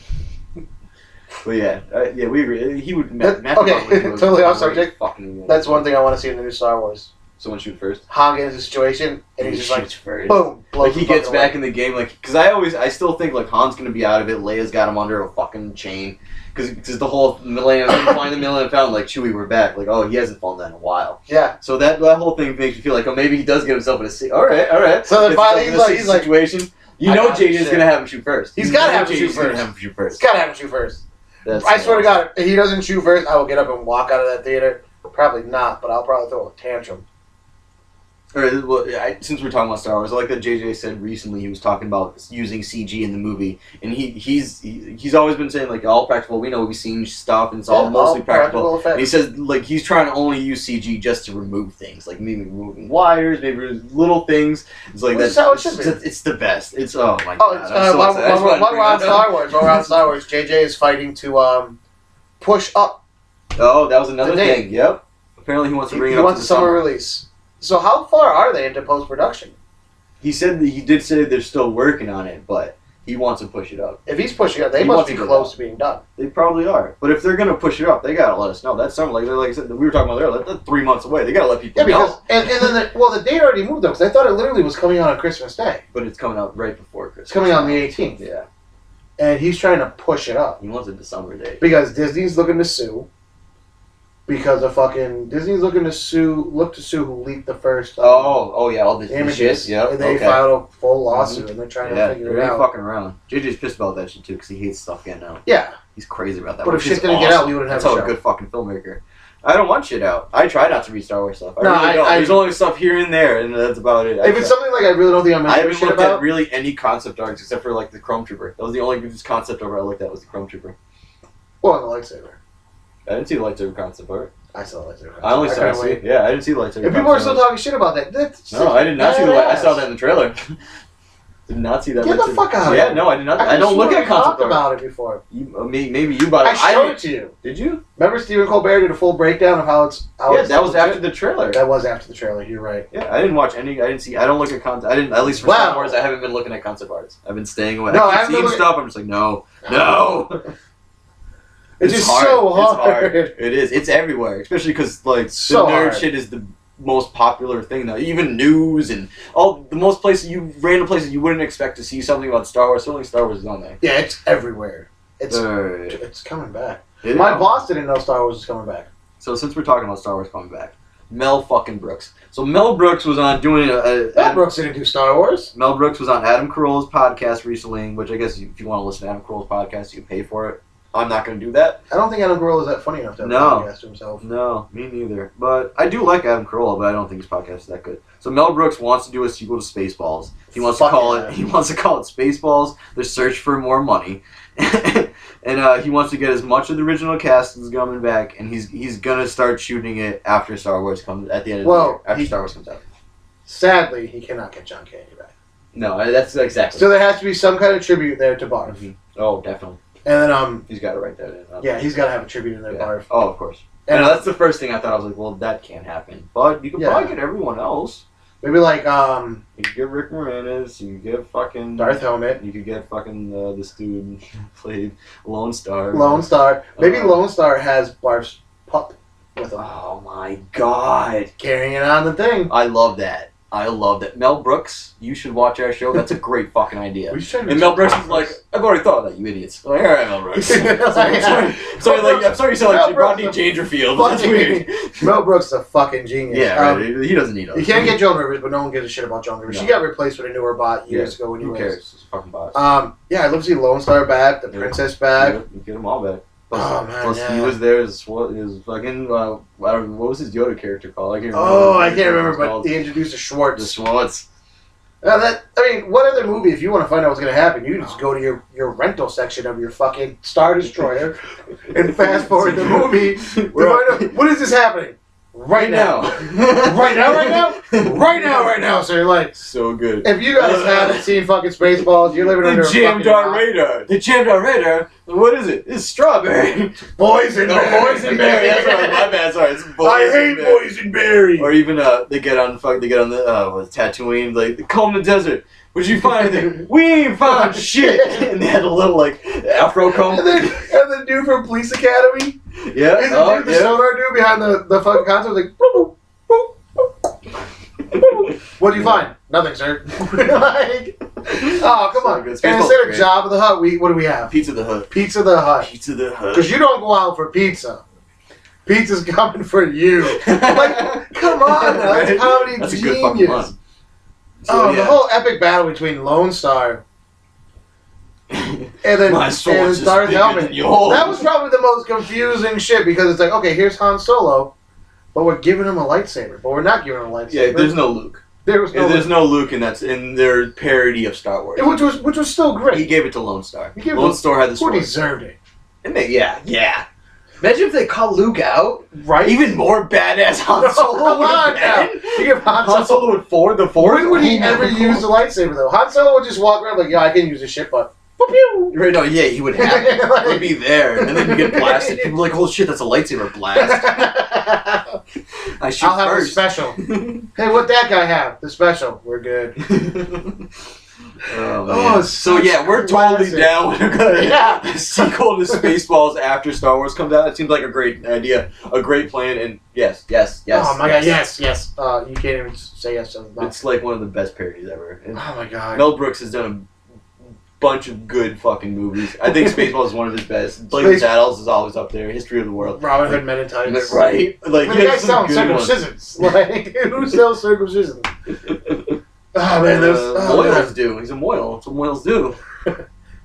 But yeah, we agree. He would. Okay, totally off subject. That's one thing I want to see in the new Star Wars. Someone shoot first. Han gets a situation, and he's just like, first. Boom. Like he gets back in the game, like because I still think like Han's gonna be out of it. Leia's got him under a fucking chain because the whole Millennium flying the Millennium Falcon, like Chewie, we're back. Like he hasn't fallen that in a while. Yeah. So that whole thing makes you feel like maybe he does get himself in a all right. So then finally he's like situation. You know JJ's gonna have him shoot first. He's gotta have him shoot first. He's gotta have him shoot first. I swear to God, if he doesn't shoot first, I will get up and walk out of that theater. Probably not, but I'll probably throw a tantrum. Since we're talking about Star Wars, I like that JJ said recently he was talking about using CG in the movie, and he's always been saying like all practical. We know we've seen stuff, and it's all mostly practical. And he says like he's trying to only use CG just to remove things, like maybe removing wires, maybe little things. It's like that's how it should be. It's the best. It's oh my god. While we're on Star Wars, JJ is fighting to push up. Oh, that was another thing. Yep. Apparently he wants to bring it up to the summer release. So how far are they into post-production? He said that he did say they're still working on it, but he wants to push it up. If he's pushing it up, they must be close to being done. They probably are. But if they're going to push it up, they got to let us know. That's something, like I said, we were talking about earlier, that's 3 months away. They got to let people know. And then, the date already moved, though, because I thought it literally was coming out on Christmas Day. But it's coming out right before Christmas. It's coming out on the 18th. Yeah. And he's trying to push it up. He wants a December date. Because Disney's looking to sue. Because of Disney's looking to sue who leaked the first all the images. Yep. And they filed a full lawsuit, and they're trying to figure it out. Fucking around. JJ's pissed about that shit too because he hates stuff getting out. Yeah, he's crazy about that. But if shit didn't get out, we wouldn't have. That's a good fucking filmmaker. I don't want shit out. I try not to read Star Wars stuff. I really don't. There's only stuff here and there, and that's about it. If it's something like I really don't think I'm I going to haven't looked at really any concept arts except for like the Chrome Trooper. That was the only concept art I looked at was the Chrome Trooper. Well, the lightsaber. I didn't see the lightsaber concept art. I saw the lightsaber. I only saw it. Yeah, I didn't see the lightsaber. If people are still talking shit about that, that's no, I did not see the light. I saw that in the trailer. Did not see that. Get the fuck out of here. Yeah, no, I did not. I don't look at concept art. About it before. Maybe you bought it. I showed it to you. Did you? Remember Stephen Colbert did a full breakdown of how it's. Yeah, that was after the trailer. That was after the trailer. You're right. Yeah, I didn't watch any. I didn't see. I don't look at concept. I didn't. At least for Star Wars, I haven't been looking at concept arts. I've been staying away. No, I keep seeing stuff. I'm just like, no. It's just hard. So hard. It's hard. It is. It's everywhere, especially because like so the nerd shit is the most popular thing now. Even news and all the most places random places you wouldn't expect to see something about Star Wars. Certainly, Star Wars is on there. Yeah, it's everywhere. It's coming back. My boss didn't know Star Wars was coming back. So since we're talking about Star Wars coming back, Mel fucking Brooks. So Mel Brooks was on doing Mel Brooks didn't do Star Wars. Mel Brooks was on Adam Carolla's podcast recently, which I guess if you want to listen to Adam Carolla's podcast, you can pay for it. I'm not going to do that. I don't think Adam Carolla is that funny enough to have a podcast to himself. No, me neither. But I do like Adam Carolla, but I don't think his podcast is that good. So Mel Brooks wants to do a sequel to Spaceballs. He wants to call it Spaceballs: The Search for More Money. And he wants to get as much of the original cast as coming back, and he's gonna start shooting it after Star Wars comes at the end of the year. After Star Wars comes out. Sadly, he cannot get John Candy back. No, that's exactly. So there has to be some kind of tribute there to Barf. Mm-hmm. Oh, definitely. And then he's got to write that in. Yeah, he's got to have a tribute in there, Barf. Oh, of course. And that's the first thing I thought. I was like, well, that can't happen. But you could probably get everyone else. Maybe like you could get Rick Moranis. You could get fucking Darth Helmet. You could get fucking this dude played Lone Star. Lone Star. Maybe Lone Star has Barf's pup with him. Oh my god! Carrying it on the thing. I love that. Mel Brooks, you should watch our show. That's a great fucking idea. And Mel Brooks is like, I've already thought of that, you idiots. I'm like, all right, Mel Brooks. I'm sorry you sound like Rodney Dangerfield. That's weird. Mel Brooks is a fucking genius. Yeah, right. He doesn't need us. You can't get Joan Rivers, but no one gives a shit about Joan Rivers. No. She got replaced with a newer bot years ago. Who cares? It's a fucking bot. Yeah, I'd love to see Lone Star back, the Princess back. You get them all back. Plus, man, he was there as fucking. What was his Yoda character called? I can't remember. Oh, I can't remember, but he introduced a Schwartz. The Schwartz. What other movie? If you want to find out what's going to happen, you can just go to your rental section of your fucking Star Destroyer and fast forward the movie to find out what is this happening. Right now. Right now. So you're like, so good. If you guys haven't seen fucking Spaceballs, you're living under a fucking rock. The jammed out radar. What is it? It's strawberry. Boysenberry. That's right. My bad. Sorry. It's I hate boysenberry. Or even they get on the Tatooine, like, comb the desert. What'd you find? Anything? We ain't found shit. And they had a little Afro comb. And the dude from Police Academy. Yeah. Is the sonar dude behind the fucking console like, boop, boop, boop. What'd you find? Nothing, sir. Oh, come on. And instead of Jabba the Hutt, what do we have? Pizza the Hut. Pizza the Hut. Because you don't go out for pizza. Pizza's coming for you. Like, come on now. That's comedy That's genius. A good fucking line. So, the whole epic battle between Lone Star and then Darth Helmet. That was probably the most confusing shit because it's like, okay, here's Han Solo, but we're giving him a lightsaber, but we're not giving him a lightsaber. Yeah, there's no Luke. There's no Luke in their parody of Star Wars. Which was still great. He gave it to Lone Star. Lone Star had the sword. Who deserved it? Yeah. Imagine if they call Luke out. Right? Even more badass Han Solo. Come on now. You give Han Solo with the Force. When would he ever use the lightsaber though? Han Solo would just walk around like, yeah, I can use this shit, but right? No, yeah, he would have it. It would be there, and then you get blasted. People are like, "Oh shit, that's a lightsaber blast." I shoot I'll have first. a special. Hey, what that guy have? The special. We're good. So yeah, we're totally down with a sequel to Spaceballs after Star Wars comes out. It seems like a great idea, a great plan, and yes. Oh my god, yes. You can't even say yes to that. It's like one of the best parodies ever. Oh my god. Mel Brooks has done a bunch of good fucking movies. I think Spaceballs is one of his best. Blazing Saddles is always up there. History of the World. Robin Hood Men in Tights. Right? Like, the guy's selling circumcisions. Like, who sells circumcisions? Oh man, Moyles do. He's a Moyle. That's what Moyles do.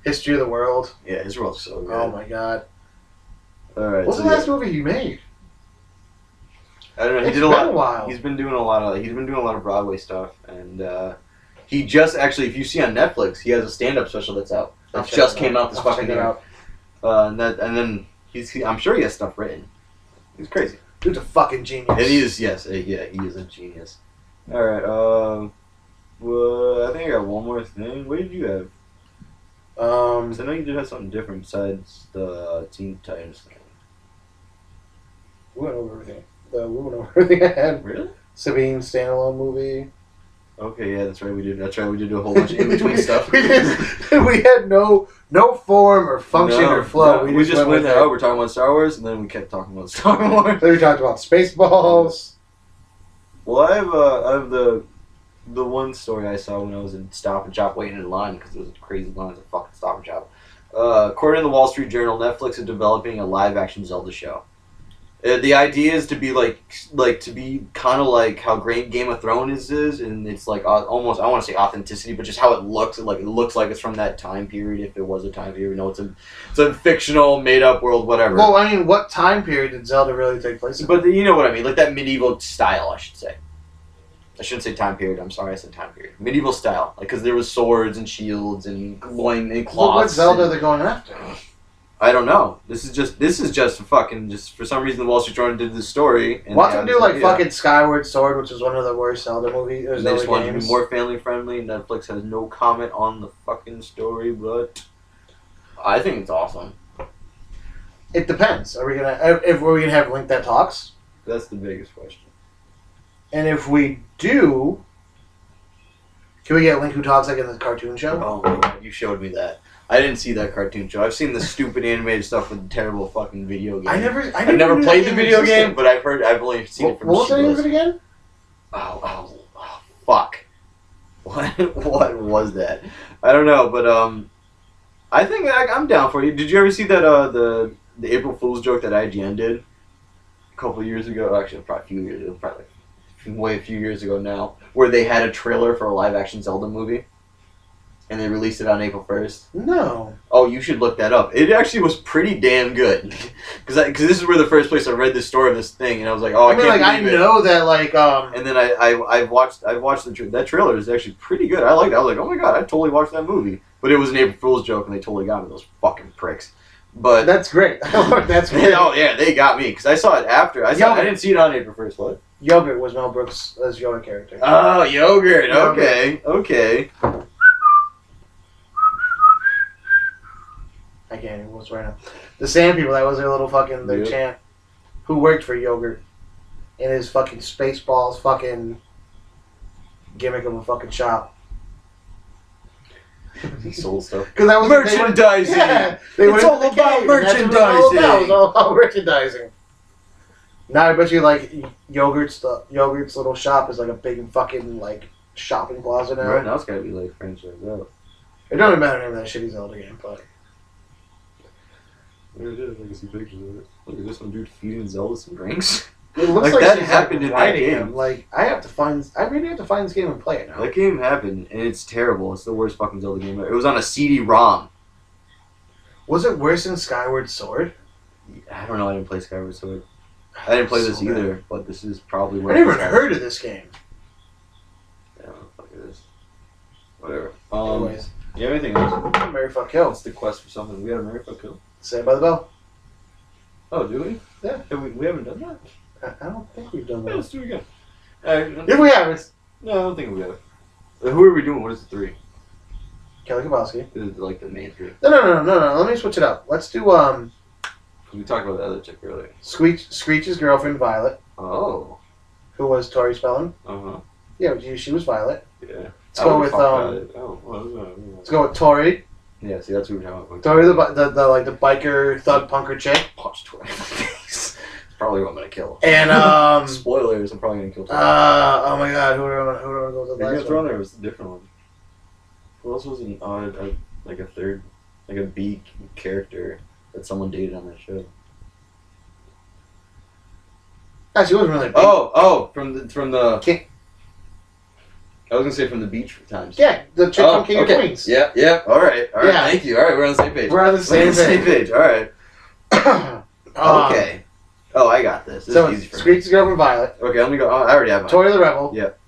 History of the World. Yeah, his world's so good. Oh my god. Alright. What's the last movie he made? I don't know. He It's did a been lot. a while. He's been doing a lot of Broadway stuff, and he just actually, if you see on Netflix, he has a stand-up special that's out. That just came out this fucking year. And then I'm sure he has stuff written. He's crazy. Dude's a fucking genius. And he is, yes, yeah, he is a genius. All right. Well, I think I got one more thing. What did you have? 'Cause I know you did have something different besides the Teen Titans thing. We went over everything. We went over everything I had. Really? Sabine standalone movie. Okay, yeah, that's right. We did. That's right. We did a whole bunch of in between stuff. we had no form or function or flow. No, we just went there. Oh, we're talking about Star Wars, and then we kept talking about Star Wars. Then we talked about Spaceballs. Well, I have the one story I saw when I was in Stop and Shop waiting in line because it was crazy lines at fucking Stop and Shop. According to the Wall Street Journal, Netflix is developing a live-action Zelda show. The idea is to be to be kind of like how great Game of Thrones is, and it's like almost, I want to say authenticity, but just how it looks. Like it looks like it's from that time period, if it was a time period. No, it's a fictional, made up world, whatever. Well, I mean, what time period did Zelda really take place in? But you know what I mean, like that medieval style, I should say. I shouldn't say time period. I'm sorry, I said time period. Medieval style, like because there was swords and shields and loin and cloths. What Zelda are they going after? I don't know. This is just fucking for some reason the Wall Street Journal did this story. And Why don't they do like fucking Skyward Sword, which is one of the worst Zelda movies. They just wanted to be more family friendly. Netflix has no comment on the fucking story, but I think it's awesome. It depends. Are we gonna have Link That Talks? That's the biggest question. And if we do, can we get Link Who Talks like in the cartoon show? Oh my god, you showed me that. I didn't see that cartoon show. I've seen the stupid animated stuff with the terrible fucking video game. I've never played the video game, but I've only seen it from What was the name of it again? Oh, fuck. What was that? I don't know, but I think I'm down for you. Did you ever see that the April Fool's joke that IGN did a couple of years ago? Actually, probably a few years ago. Probably way a few years ago now, where they had a trailer for a live action Zelda movie. And they released it on April 1st. No. Oh, you should look that up. It actually was pretty damn good. Because this is where the first place I read the story of this thing, and I was like, oh, I can't believe it. I know that, like, And then I've watched that trailer is actually pretty good. I liked it. I was like, oh my god, I totally watched that movie. But it was an April Fool's joke, and they totally got me, those fucking pricks. But that's great. That's great. Oh yeah, they got me because I saw it after. I didn't see it on April 1st. What? Yogurt was Mel Brooks' as Yoda character. Oh, Yogurt. Okay. I can't even what's right now. The Sand People, that was their little fucking chant. Who worked for Yogurt in his fucking Spaceballs fucking gimmick of a fucking shop. He sold stuff. Because that was merchandising. It's all about merchandising. It was all about merchandising. Now I bet you like Yogurt's little shop is like a big fucking like shopping plaza now. Right now it's gotta be like franchise out. It doesn't matter the name of that shitty Zelda game, but there it is. I can see pictures of it. Look at this one dude feeding Zelda some drinks. It looks like that happened in that game. Him. Like I really have to find this game and play it now. That game happened and it's terrible. It's the worst fucking Zelda game ever. It was on a CD-ROM. Was it worse than Skyward Sword? I don't know. I didn't play Skyward Sword. I didn't play this either, but this is probably worse. I never heard of this game. Yeah, what the fuck it is. Whatever. Anyways. You have anything else? Marry, fuck, kill. It's the quest for something. We got a marry, fuck, kill. Saved by the Bell. Oh, do we? Yeah. We haven't done that? I don't think we've done that. Yeah, let's do it again. If we haven't. No, I don't think we have. Who are we doing? What is the three? Kelly Kapowski. This is like the main three. No. Let me switch it up. Let's do We talked about the other chick earlier. Screech's girlfriend, Violet. Oh. Who was Tori Spelling. Uh-huh. Yeah, she was Violet. Yeah. Let's go with let's go with Tori. Yeah, see that's who we're talking about. Tori, the biker thug punker chick. Punch Tori in the face. It's probably what I'm gonna kill. And spoilers, I'm probably gonna kill Tori. Oh my god, who do I go with the Maybe last throw one? there was a different one. Who else was an odd, like a third, like a B character that someone dated on that show? Actually, it wasn't really big. Oh, from the. King. I was gonna say from the beach times. Yeah, the chick from King of Queens. Yeah. All right. Yeah. Thank you. All right, we're on the same page. We're on the same page. All right. Okay. Oh, I got this. This So is easy for me. Screech's girlfriend Violet, Okay, I'm gonna go. I already have mine. Tori the Rebel, Yep.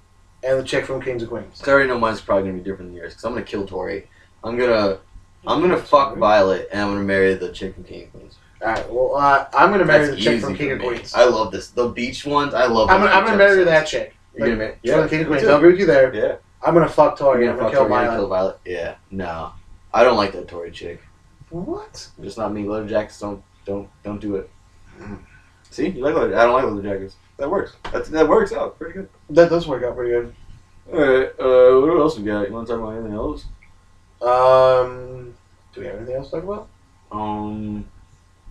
and the chick from Kings of Queens. So I already know mine's probably gonna be different than yours because I'm gonna kill Tori. I'm gonna fuck Violet and I'm gonna marry the chick from King of Queens. Alright, well, I'm gonna marry That's the chick easy from King for of me. Queens. I love this. The beach ones, I love. I'm gonna marry that chick. You're gonna marry? From the King of me Queens. too. I'll agree with you there. Yeah. I'm gonna fuck Tori. You're I'm gonna gonna fuck kill Tori, you're Violet. gonna kill Violet? Yeah. No. I don't like that Tori chick. What? Just not me. Leather jackets don't do it. See? You like leather. I don't like leather jackets. That works. That works out pretty good. That does work out pretty good. Alright, what else we got? You wanna talk about anything else? Do we have anything else to talk about?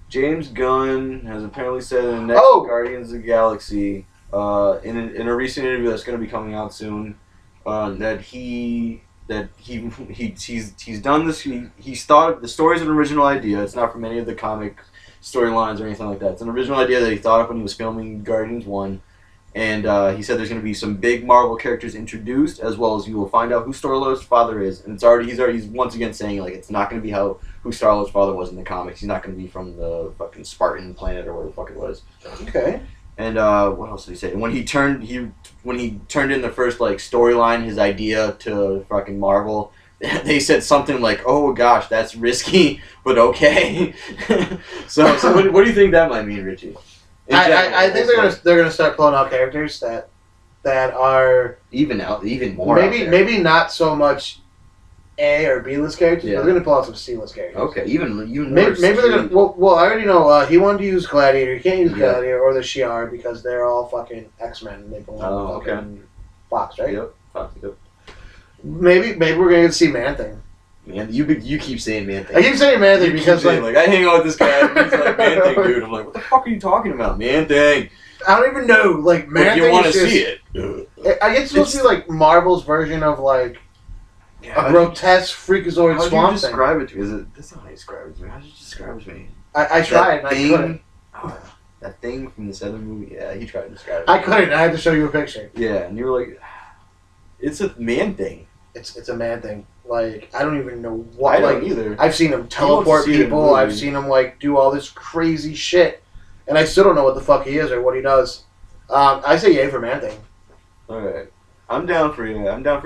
James Gunn has apparently said in the next Guardians of the Galaxy, in a recent interview that's going to be coming out soon, that he's done this. He's thought the story's an original idea. It's not from any of the comic storylines or anything like that. It's an original idea that he thought up when he was filming Guardians 1. And he said there's going to be some big Marvel characters introduced, as well as you will find out who Star-Lord's father is. And he's once again saying like it's not going to be who Star-Lord's father was in the comics. He's not going to be from the fucking Spartan planet or whatever the fuck it was. Okay. And what else did he say? And when he turned in the first like storyline, his idea to fucking Marvel, they said something like, "Oh gosh, that's risky, but okay." so what do you think that might mean, Richie? I think they're gonna start pulling out characters that are even more. Maybe not so much A or B list characters, but they're gonna pull out some C list characters. Okay, even more. Maybe they're gonna. Well, I already know. He wanted to use Gladiator. He can't use Gladiator or the Shi'ar because they're all fucking X-Men. And they belong to fucking Fox, right? Yep. Fox. Yep. Maybe we're gonna get to see Man-Thing. Man, you keep saying Man-Thing. I keep saying Man-Thing because like I hang out with this guy and he's like Man-Thing, dude. I'm like, what the fuck are you talking about, Man-Thing? I don't even know. Like Man-Thing. You want to see it? I guess it's supposed to be like Marvel's version of like a grotesque Freakazoid swamp thing. How do you describe it to me? That's not how you describe it to me. How did you describe it to me? I tried and I couldn't. That thing from the Southern movie. Yeah, he tried to describe it. I couldn't. I had to show you a picture. Yeah, and you were like, it's a Man-Thing. It's a Man-Thing. Like, I don't even know what. I don't either. I've seen him teleport people. I've seen him, like, do all this crazy shit. And I still don't know what the fuck he is or what he does. I say yay for Man-Thing. Alright. I'm down for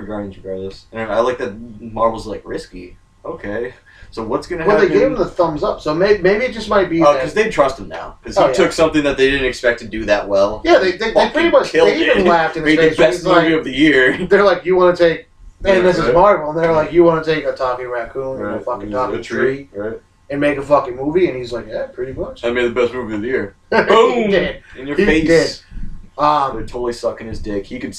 Guardians regardless. And I like that Marvel's, like, risky. Okay. So what's going to happen? Well, they gave him the thumbs up. So maybe it just might be because they trust him now. Because he took something that they didn't expect to do that well. Yeah, they pretty much killed they even laughed in his face. face. Made the best movie of the year. They're like, you want to take... And this is Marvel, and they're like, you want to take a talking raccoon and a fucking talking tree and make a fucking movie? And he's like, yeah, pretty much. I made the best movie of the year. Boom! He did. In your face. Did. They're totally sucking his dick. He could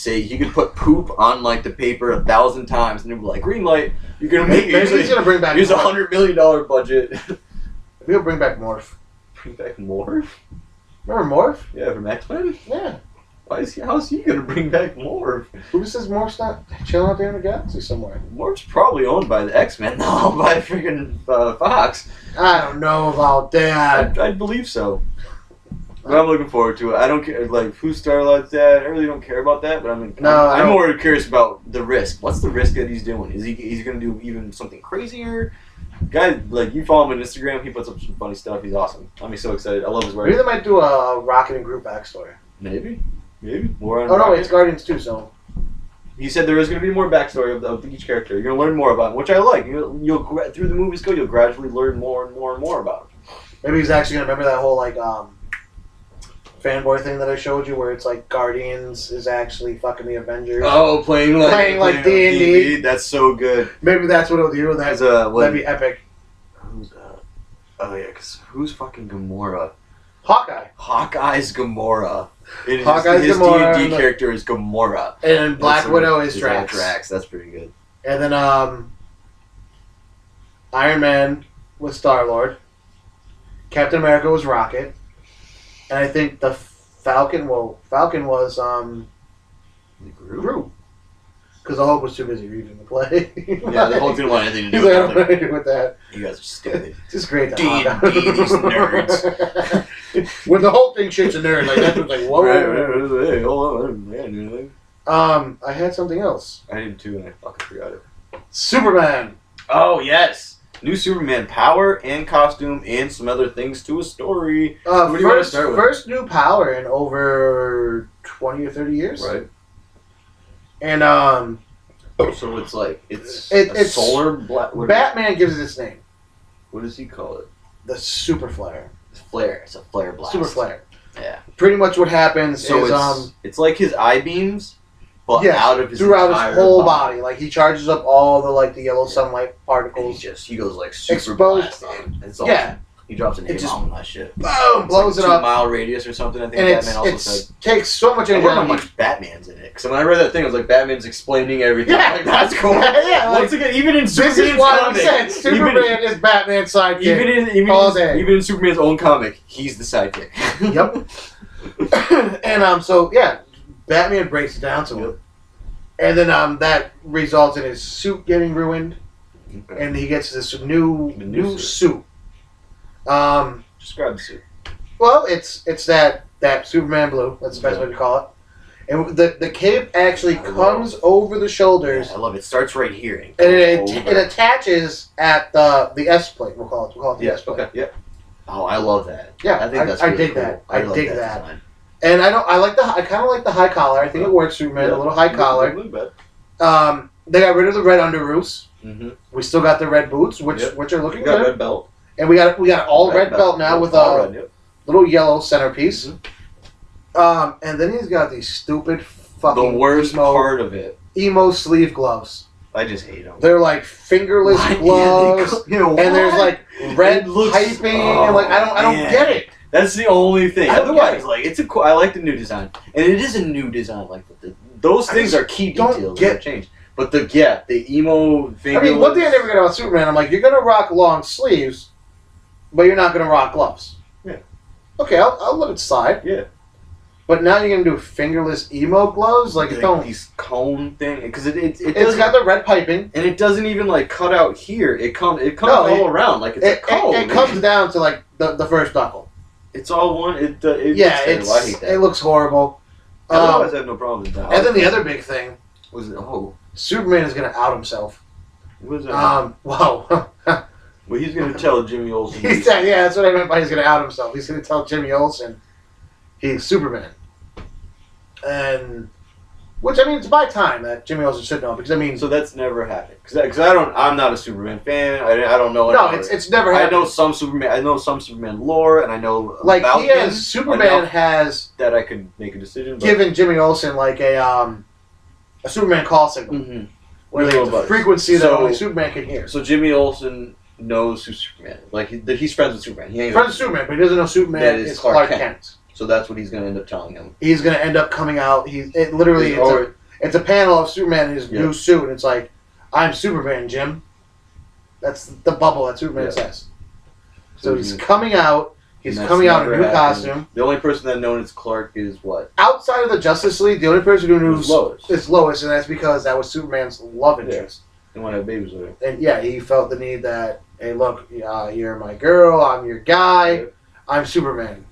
put poop on like the paper 1,000 times, and they'd be like, green light. You're gonna make it. Maybe he's gonna bring back. Here's $100 million budget. Maybe he'll bring back Morph. Bring back Morph? Remember Morph? Yeah, from X-Men. Yeah. How's he gonna bring back Morph? Who says Morph's not chilling out there in the galaxy somewhere? Morph's probably owned by the X-Men now, by freaking Fox. I don't know about that. I believe so. But I'm looking forward to it. I don't care, like, who's Star-Lord's dad. I really don't care about that, but I'm more curious about the risk. What's the risk that he's doing? Is he going to do even something crazier? Guy, like, you follow him on Instagram, he puts up some funny stuff. He's awesome. I'm so excited. I love his work. Maybe they might do a Rocket and Groot backstory. Maybe. More on Rocket. No, it's Guardians too, so... He said there is going to be more backstory of each character. You're going to learn more about him, which I like. You'll through the movies you'll gradually learn more and more and more about him. Maybe he's actually going to remember that whole, like, fanboy thing that I showed you, where it's like Guardians is actually fucking the Avengers. Oh, playing like D&D. That's so good. Maybe that's what it'll do. That'd be epic. Because who's fucking Gamora? Hawkeye. Hawkeye's Gamora. His Gamora. D&D character is Gamora. And Black Widow is Drax. Drax. That's pretty good. And then Iron Man was Star-Lord. Captain America was Rocket. And I think the Falcon was Groot. Because the Hulk was too busy reading the play. Yeah, the Hulk didn't want anything to do with that. I don't want anything to do with that. You guys are stupid. It's just great to D&D, these nerds. When the whole thing shit's a nerd, like that's like whoa. Right. Hey, hold on, I didn't do anything. I had something else. I did too, and I fucking forgot it. Superman. Oh yes. New Superman power and costume and some other things to a story. What do you want to start with? First new power in over 20 or 30 years. Right. And so it's like it's solar black. Batman gives it its name. What does he call it? The Super Flare. It's a flare blast. Super Flare. Yeah. Pretty much what happens is it's like his eye beams, but out of his throughout his whole body. Like he charges up all the yellow sunlight particles. And he goes like super exposed. blast on it. It's awesome. He drops an A-bomb on that shit. Boom! Blows it up. 2 mile radius or something. I think and Batman also said. Takes so much energy. I wonder how much Batman's in it. Because when I read that thing, I was like, Batman's explaining everything. Yeah. Like, that's cool. Yeah, once again, even in Superman's this is why comic, I said Superman is Batman's sidekick. Even in Superman's own comic, he's the sidekick. Yep. And so Batman breaks it down to him. And then that results in his suit getting ruined. Okay. And he gets this new suit. Describe the suit. Well, it's that Superman blue. That's the best way to call it. And the cape actually comes over the shoulders. Yeah, I love it. It starts right here. And it attaches at the S plate. We'll call it the S plate. Okay. Yeah. Oh, I love that. Yeah, I think that's I really dig cool. that. I dig that. Design. And I kind of like the high collar. I think it works, Superman. A little high collar. They got rid of the red underoos. Mm-hmm. We still got the red boots, which are looking good. Red belt. And we got an all red belt now with a little yellow centerpiece. Mm-hmm. And then he's got these stupid fucking the worst part of it. Emo sleeve gloves. I just hate them. They're like fingerless gloves, and there's like red piping, and like I don't get it. That's the only thing. Otherwise, like I like the new design, and it is a new design. Like those things are key details that change. But the emo fingerless. I mean, one thing I never get about Superman, I'm like, you're gonna rock long sleeves, but you're not gonna rock gloves. Yeah. Okay, I'll let it slide. Yeah. But now you're gonna do fingerless emo gloves, like these cone thing, because it's got the red piping, and it doesn't even like cut out here. It comes all around like it's a cone. It comes down to like the first knuckle. It's all one. I hate that. It looks horrible. Otherwise, I have no problem with that. And then the other big thing was Superman is gonna out himself. What was that? Whoa. Well, he's gonna tell Jimmy Olsen. That's what I meant by he's gonna out himself. He's gonna tell Jimmy Olsen he's Superman. And which I mean, it's by time that Jimmy Olsen should know, because I mean, so that's never happened. Because I'm not a Superman fan. I don't know. No, it's never happened. I know some Superman lore, and I know like about Superman has that I could make a decision. Given Jimmy Olsen like a Superman call signal, where there's a frequency that only Superman can hear. So Jimmy Olsen knows who Superman is. Like he's friends with Superman. He's friends with Superman, but he doesn't know Superman is Clark Kent. So that's what he's going to end up telling him. He's going to end up coming out. It's a panel of Superman in his new suit, and it's like, "I'm Superman, Jim." That's the bubble that Superman says. So he's coming out. He's coming out in a new costume. The only person that known as Clark is what? Outside of the Justice League, the only person who knew is Lois, and that's because that was Superman's love interest. They want to have babies with her. And he felt the need that, hey, look, you're my girl, I'm your guy, I'm Superman.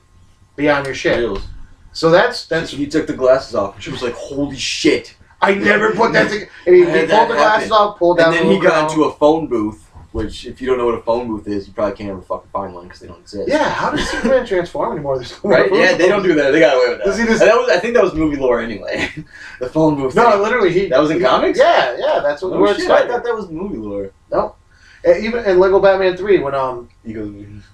Be on your shit. Reals. So that's. He took the glasses off, and she was like, "Holy shit!" I never put that together. He pulled the glasses off, pulled down. And then he got into a phone booth. Which, if you don't know what a phone booth is, you probably can't ever fucking find one because they don't exist. Yeah, how does Superman transform anymore? Right? Yeah, they don't do that. They got away with that. I think that was movie lore anyway. The phone booth. No, literally, that was in comics. Yeah, that's what. Oh shit! I thought that was movie lore. No, even in Lego Batman 3,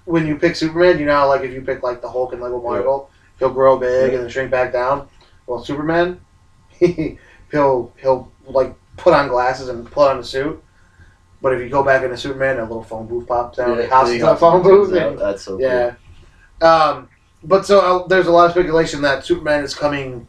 when you pick Superman, you know how, like, if you pick like the Hulk in Lego Marvel, he'll grow big and then shrink back down. Well, Superman, he'll like put on glasses and put on a suit. But if you go back into Superman, a little phone booth pops out. He hops into the phone booth. That's so cool. Yeah. But so there's a lot of speculation that Superman is coming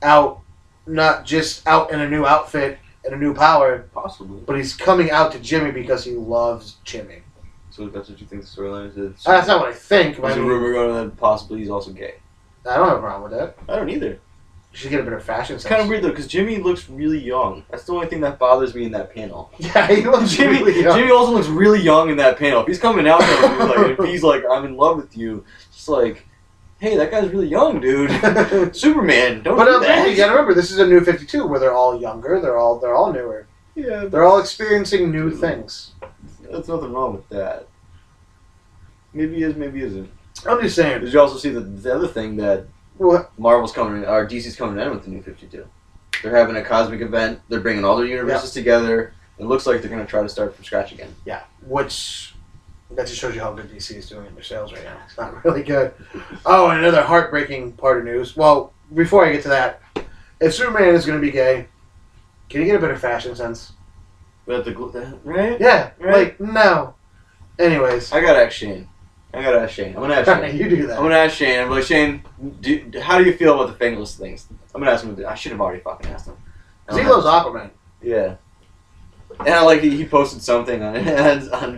out, not just out in a new outfit and a new power. Possibly. But he's coming out to Jimmy because he loves Jimmy. So that's what you think the storyline is? That's not what I think. There's a rumor going on that possibly he's also gay. I don't have a problem with that. I don't either. You should get a better fashion sense. It's kind of weird though, because Jimmy looks really young. That's the only thing that bothers me in that panel. Yeah, he looks really young. Jimmy also looks really young in that panel. If he's coming out, if he's like, "I'm in love with you," just like, hey, that guy's really young, dude. Superman, don't do that. You gotta remember, this is a new 52 where they're all younger. They're all newer. Yeah, they're all experiencing new things. There's nothing wrong with that. Maybe he is, maybe he isn't. I'm just saying. Did you also see the other thing that What? Marvel's coming, or DC's coming in with the New 52? They're having a cosmic event. They're bringing all their universes together. It looks like they're going to try to start from scratch again. Yeah, which that just shows you how good DC is doing in their sales right now. It's not really good. Oh, and another heartbreaking part of news. Well, before I get to that, if Superman is going to be gay, can he get a better fashion sense? But right? Yeah, Right. like, no. Anyways. I gotta ask Shane. I'm gonna ask Shane. You do that. I'm gonna ask Shane. I'm like, Shane, how do you feel about the Fangless things? I'm gonna ask him. I should have already fucking asked him. Because he loves Aquaman. Yeah. And I like he posted something on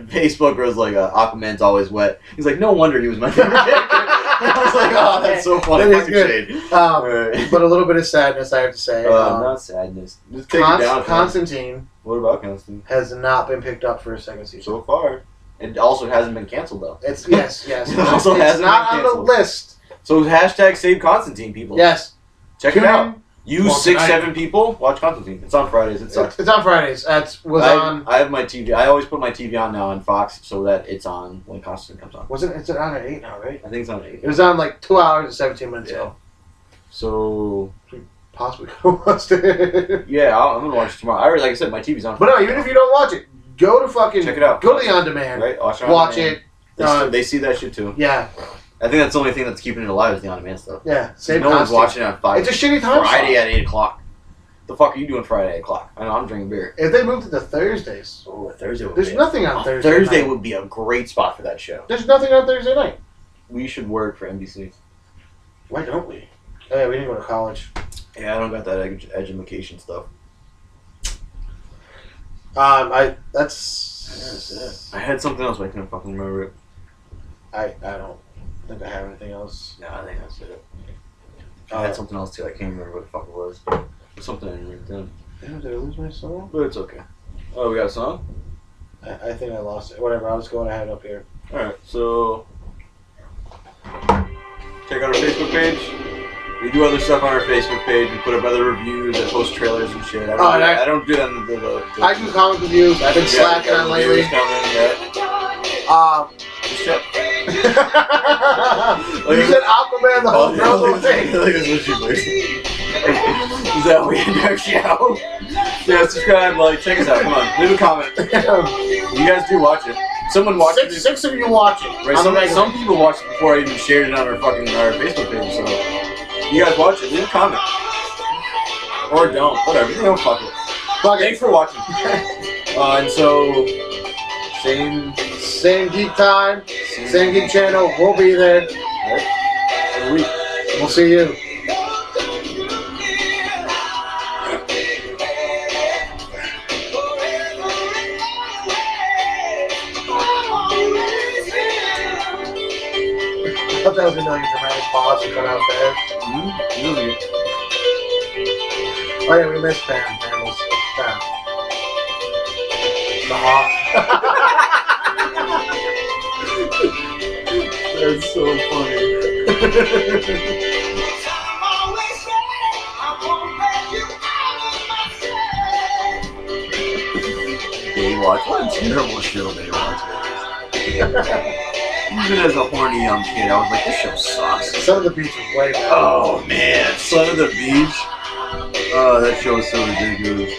Facebook where it was like, Aquaman's always wet. He's like, no wonder he was my favorite character. I was like, oh, that's so funny. That is good. Right. But a little bit of sadness, I have to say. Not sadness. Just take it down. Constantine. What about Constantine? Has not been picked up for a second season. So far. It also hasn't been canceled, though. It's yes. It also it's hasn't not been on the canceled. list. So hashtag save Constantine, people. Yes. Check it out. You Well, 6-7 people, watch Constantine. It's on Fridays. It sucks. It's on Fridays. I have my TV. I always put my TV on now on Fox so that it's on when Constantine comes on. It's on at 8 now, right? I think it's on at 8. It was on like 2 hours and 17 minutes ago. So Possibly go watch it. yeah, I'm gonna watch it tomorrow. Like I said, my TV's on. But no, even if you don't watch it, go to fucking check it out. Go to the on demand. Right, watch it. They see that shit too. Yeah. I think that's the only thing that's keeping it alive is the on demand stuff. Yeah. No one's watching it on 5. It's a shitty time. Friday at 8 o'clock. The fuck are you doing Friday at 8 o'clock? I know I'm drinking beer. If they moved it to Thursdays, Thursday. there's nothing on Thursday. Thursday night. would be a great spot for that show. There's nothing on Thursday night. We should work for NBC. Why don't we? Oh, yeah, we didn't go to college. Yeah, I don't got that education stuff. That's it. I had something else, but I couldn't fucking remember it. I don't think I have anything else. No, I think that's it. I had something else too. I can't remember what the fuck it was. It was something I didn't write down. Damn, did I lose my song? But it's okay. Oh, we got a song? I think I lost it. Whatever, I'll just go ahead up here. Alright, so check out our Facebook page. We do other stuff on our Facebook page. We put up other reviews. I post trailers and shit. I don't do that in the I do comic reviews. I've been slacking on lately. Just check. You said Aquaman the whole thing. Look at this voice. Is that we end our show? Yeah, subscribe, like, check us out. Come on, leave a comment. You guys do watch it. Someone watched it. Six of you watch it. Right, some people watched it before I even shared it on our Facebook page. So you guys watch it. Leave a comment. Or don't. Whatever. You know, fuck it. Thanks for watching. And so, same geek time, same geek channel. We'll be there. Right? Every week. We'll see you. I thought that was gonna be like a dramatic pause to cut out there. Oh yeah, we missed Pam. Pam was Pam. The hawk. That's so funny. Baywatch. What a terrible show Baywatch is. Even as a horny young kid, I was like, this show sucks. Son of the Beach was way better. Oh man, Son of the Beach. Oh, that show is so ridiculous.